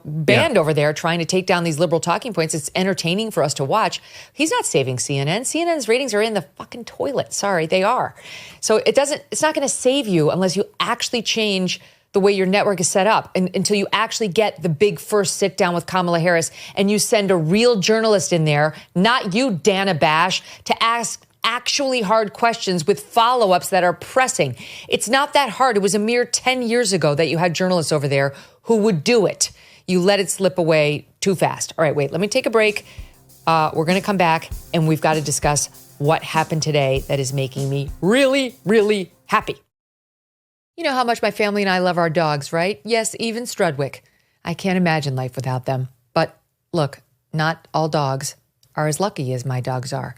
band over there trying to take down these liberal talking points. It's entertaining for us to watch. He's not saving CNN. CNN's ratings are in the fucking toilet. Sorry, they are. So it's not going to save you unless you actually change the way your network is set up, and until you actually get the big first sit down with Kamala Harris and you send a real journalist in there, not you, Dana Bash, to ask actually hard questions with follow-ups that are pressing. It's not that hard. It was a mere 10 years ago that you had journalists over there who would do it. You let it slip away too fast. All right, wait, let me take a break. We're going to come back, and we've got to discuss what happened today that is making me really, really happy. You know how much my family and I love our dogs, right? Yes, even Strudwick. I can't imagine life without them. But look, not all dogs are as lucky as my dogs are.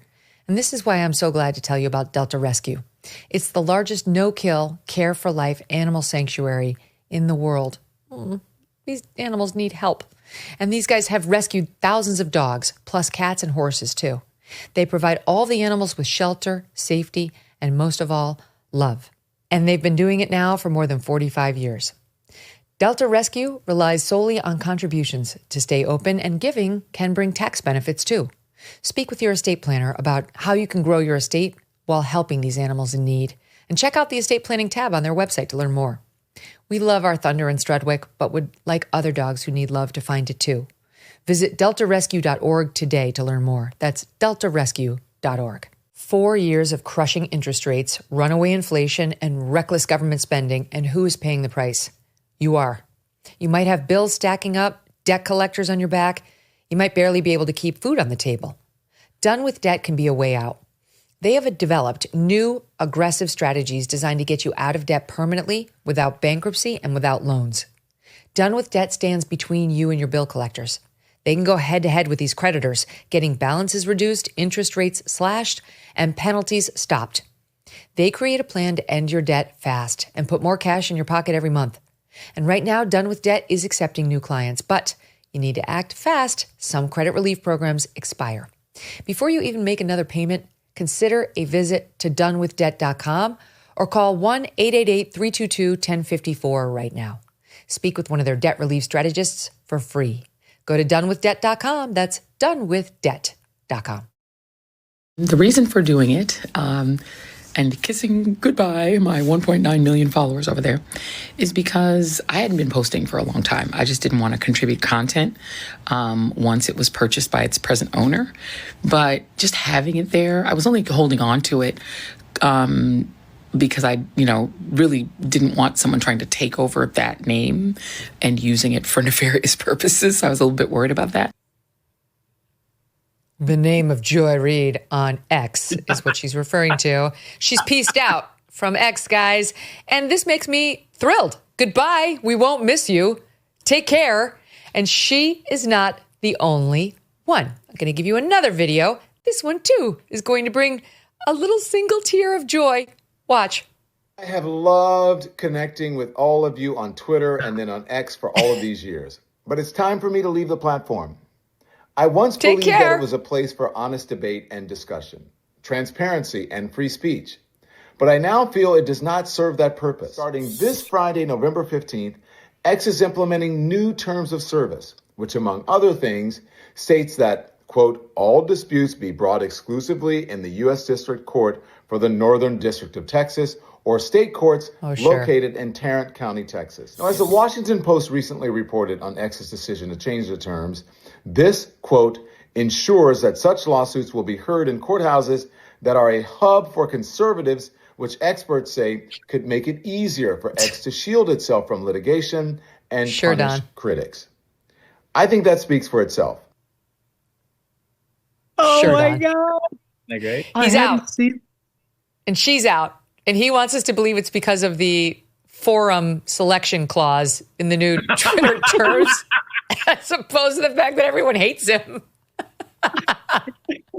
And this is why I'm so glad to tell you about Delta Rescue. It's the largest no-kill, care-for-life animal sanctuary in the world. These animals need help. And these guys have rescued thousands of dogs, plus cats and horses too. They provide all the animals with shelter, safety, and most of all, love. And they've been doing it now for more than 45 years. Delta Rescue relies solely on contributions to stay open, and giving can bring tax benefits too. Speak with your estate planner about how you can grow your estate while helping these animals in need. And check out the estate planning tab on their website to learn more. We love our Thunder and Strudwick, but would like other dogs who need love to find it too. Visit deltarescue.org today to learn more. That's deltarescue.org. 4 years of crushing interest rates, runaway inflation, and reckless government spending, and who is paying the price? You are. You might have bills stacking up, debt collectors on your back. You might barely be able to keep food on the table. Done with Debt can be a way out. They have developed new, aggressive strategies designed to get you out of debt permanently, without bankruptcy, and without loans. Done with Debt stands between you and your bill collectors. They can go head-to-head with these creditors, getting balances reduced, interest rates slashed, and penalties stopped. They create a plan to end your debt fast and put more cash in your pocket every month. And right now, Done with Debt is accepting new clients, but you need to act fast. Some credit relief programs expire. Before you even make another payment, consider a visit to donewithdebt.com or call 1-888-322-1054 right now. Speak with one of their debt relief strategists for free. Go to donewithdebt.com. That's donewithdebt.com. The reason for doing it and kissing goodbye my 1.9 million followers over there is because I hadn't been posting for a long time. I just didn't want to contribute content once it was purchased by its present owner. But just having it there, I was only holding on to it because I, really didn't want someone trying to take over that name and using it for nefarious purposes. I was a little bit worried about that. The name of Joy Reid on X is what she's referring to. She's peaced out from X, guys. And this makes me thrilled. Goodbye. We won't miss you. Take care. And she is not the only one. I'm going to give you another video. This one, too, is going to bring a little single tear of joy. Watch. I have loved connecting with all of you on Twitter and then on X for all of these years. But it's time for me to leave the platform. I once believed that it was a place for honest debate and discussion, transparency and free speech. But I now feel it does not serve that purpose. Starting this Friday, November 15th, X is implementing new terms of service, which among other things states that, quote, all disputes be brought exclusively in the U.S. District Court for the Northern District of Texas or state courts located in Tarrant County, Texas. Now, as the Washington Post recently reported on X's decision to change the terms, this, quote, ensures that such lawsuits will be heard in courthouses that are a hub for conservatives, which experts say could make it easier for X to shield itself from litigation and punish critics. I think that speaks for itself. Oh my Don. God. Isn't that great? He's out. And she's out. And he wants us to believe it's because of the forum selection clause in the new Twitter terms, as opposed to the fact that everyone hates him.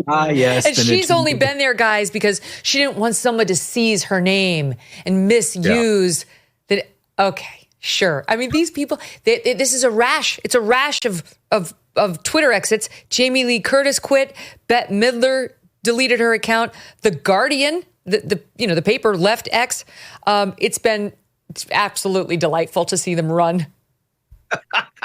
Yes. And she's only been there, guys, because she didn't want someone to seize her name and misuse that. Okay, sure. I mean, these people, this is a rash. It's a rash of Twitter exits. Jamie Lee Curtis quit. Bette Midler deleted her account. The Guardian, the paper, left X. It's absolutely delightful to see them run.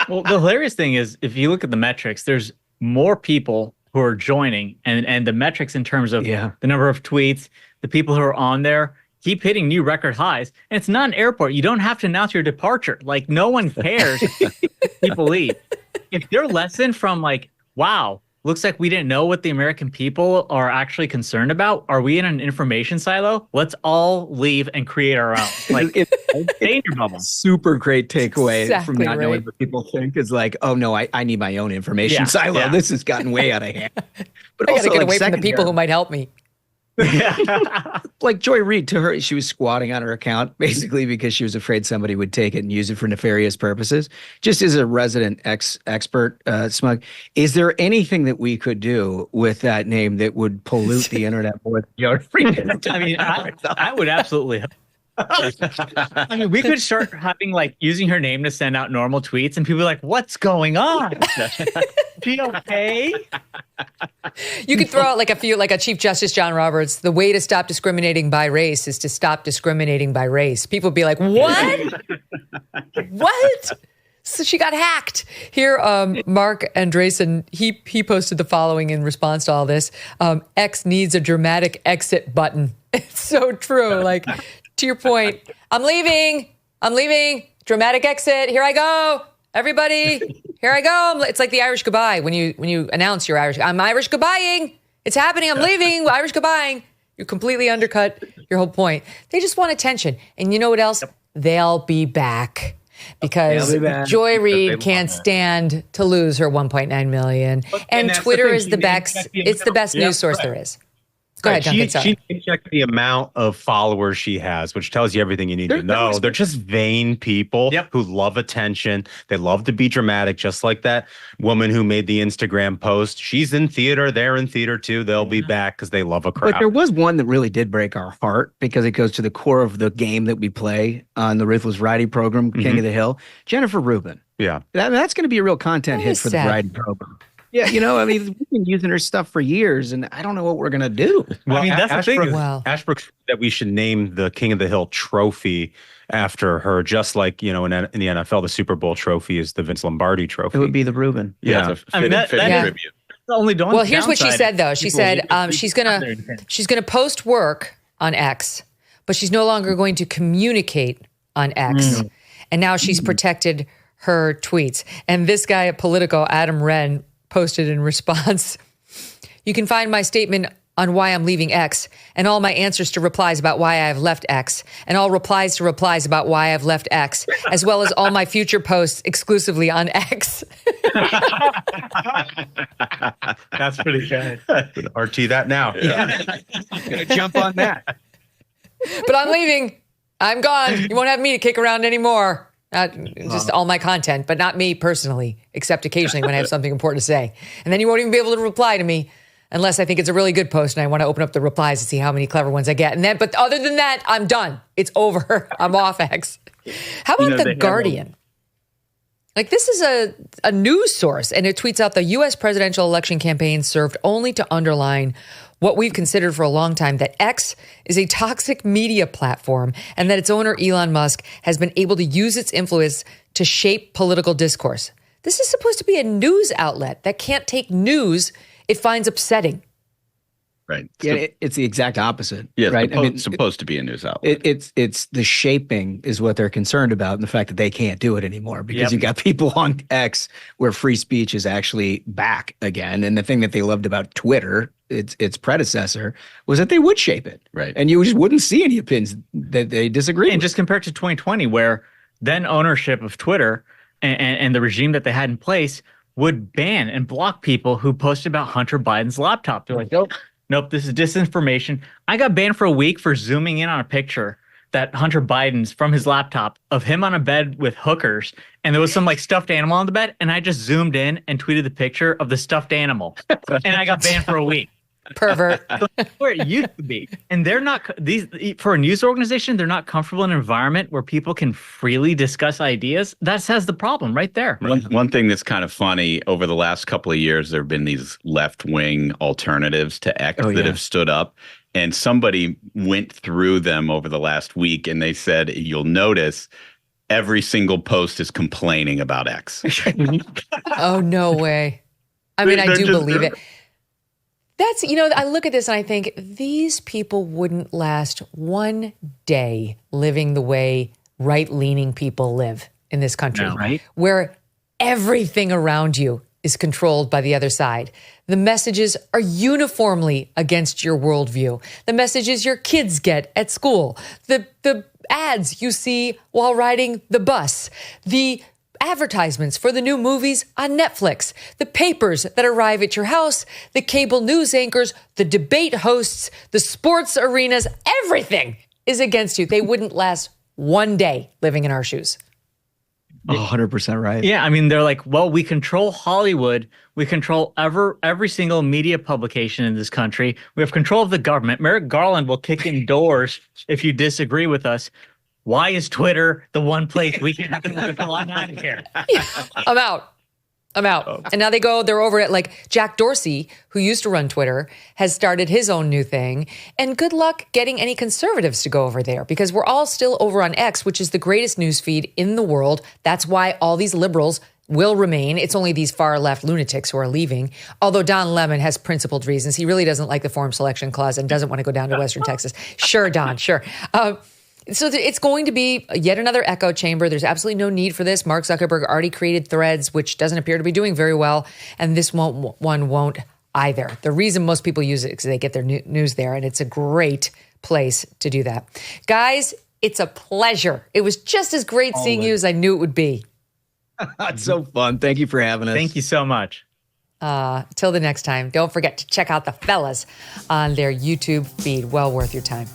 Well, the hilarious thing is, if you look at the metrics, there's more people who are joining, and the metrics in terms of the number of tweets, the people who are on there keep hitting new record highs. And it's not an airport. You don't have to announce your departure. Like, no one cares if people leave. If their lesson from wow, looks like we didn't know what the American people are actually concerned about. Are we in an information silo? Let's all leave and create our own. Stay in your bubble. Super great takeaway from not knowing what people think is oh no, I need my own information silo. Yeah. This has gotten way out of hand. But I got to get away from the people who might help me. Like Joy Reid, to her, she was squatting on her account basically because she was afraid somebody would take it and use it for nefarious purposes. Just as a resident expert, Smug, is there anything that we could do with that name that would pollute the internet more than Joy Reid? I mean, I would absolutely. I mean, we could start having using her name to send out normal tweets, and people are like, "What's going on? She okay?" You could throw out like a Chief Justice John Roberts. The way to stop discriminating by race is to stop discriminating by race. People would be like, what? What? So she got hacked. Here, Mark Andreessen, he posted the following in response to all this. X needs a dramatic exit button. It's so true. Like, to your point, I'm leaving. Dramatic exit. Here I go. Everybody, here I go. It's like the Irish goodbye when you announce you're Irish. I'm Irish goodbying. It's happening. I'm leaving. Irish goodbying. You completely undercut your whole point. They just want attention. And you know what else? They'll be back. Because Joy Reid can't stand to lose her 1.9 million. And Twitter is the best. It's the best news source there is. Go ahead, Duncan. She checked the amount of followers she has, which tells you everything you need to know. They're just vain people who love attention. They love to be dramatic, just like that woman who made the Instagram post. She's in theater. They're in theater too. They'll be back because they love a crowd. But there was one that really did break our heart because it goes to the core of the game that we play on the Ruthless Variety program, King of the Hill. Jennifer Rubin. Yeah. That's going to be a real content hit for the Variety program. Yeah, we've been using her stuff for years, and I don't know what we're going to do. Well, that's the thing. Ashbrook said that we should name the King of the Hill trophy after her, just like, in the NFL, the Super Bowl trophy is the Vince Lombardi trophy. It would be the Rubin. Yeah. It's a fitting tribute. Well, here's what she said, though. She said she's gonna post work on X, but she's no longer going to communicate on X. And now she's protected her tweets. And this guy at Politico, Adam Wren, posted in response, you can find my statement on why I'm leaving X and all my answers to replies about why I have left X and all replies to replies about why I've left X, as well as all my future posts exclusively on X. That's pretty good. RT that now. Gonna jump on that. But I'm leaving. I'm gone. You won't have me to kick around anymore. Just all my content, but not me personally, except occasionally when I have something important to say. And then you won't even be able to reply to me unless I think it's a really good post and I want to open up the replies to see how many clever ones I get. But other than that, I'm done. It's over. I'm off X. How about The Guardian? Like, this is a news source, and it tweets out the U.S. presidential election campaign served only to underline what we've considered for a long time, that X is a toxic media platform and that its owner, Elon Musk, has been able to use its influence to shape political discourse. This is supposed to be a news outlet that can't take news it finds upsetting. Right. Yeah, it's the exact opposite. Yeah, right. It's supposed to be a news outlet. It's the shaping is what they're concerned about, and the fact that they can't do it anymore because you got people on X where free speech is actually back again. And the thing that they loved about Twitter, its predecessor, was that they would shape it. Right. And you just wouldn't see any opinions that they disagree with. And just compared to 2020, where then ownership of Twitter and the regime that they had in place would ban and block people who posted about Hunter Biden's laptop. They're like, nope, this is disinformation. I got banned for a week for zooming in on a picture that Hunter Biden's from his laptop of him on a bed with hookers. And there was some like stuffed animal on the bed. And I just zoomed in and tweeted the picture of the stuffed animal. And I got banned for a week. Pervert. Where it used to be. And they're not, for a news organization, they're not comfortable in an environment where people can freely discuss ideas. That says the problem right there. One thing that's kind of funny, over the last couple of years, there have been these left-wing alternatives to X that have stood up. And somebody went through them over the last week, and they said, you'll notice every single post is complaining about X. Oh, no way. I mean, I do believe it. That's, I look at this and I think these people wouldn't last one day living the way right-leaning people live in this country, where everything around you is controlled by the other side. The messages are uniformly against your worldview. The messages your kids get at school, the ads you see while riding the bus, the advertisements for the new movies on Netflix, the papers that arrive at your house, the cable news anchors, the debate hosts, the sports arenas, everything is against you. They wouldn't last one day living in our shoes. 100% right. Yeah, I mean, they're like, well, we control Hollywood. We control every single media publication in this country. We have control of the government. Merrick Garland will kick in doors if you disagree with us. Why is Twitter the one place we can have to I'm out of here? I'm out. I'm out. And now they're over at like Jack Dorsey, who used to run Twitter, has started his own new thing. And good luck getting any conservatives to go over there because we're all still over on X, which is the greatest news feed in the world. That's why all these liberals will remain. It's only these far left lunatics who are leaving. Although Don Lemon has principled reasons. He really doesn't like the Forum Selection Clause and doesn't want to go down to Western Texas. Sure, Don, sure. So it's going to be yet another echo chamber. There's absolutely no need for this. Mark Zuckerberg already created Threads, which doesn't appear to be doing very well. And this one won't either. The reason most people use it is because they get their news there. And it's a great place to do that. Guys, it's a pleasure. It was just as great seeing you as I knew it would be. It's so fun. Thank you for having us. Thank you so much. Till the next time, don't forget to check out the fellas on their YouTube feed. Well worth your time.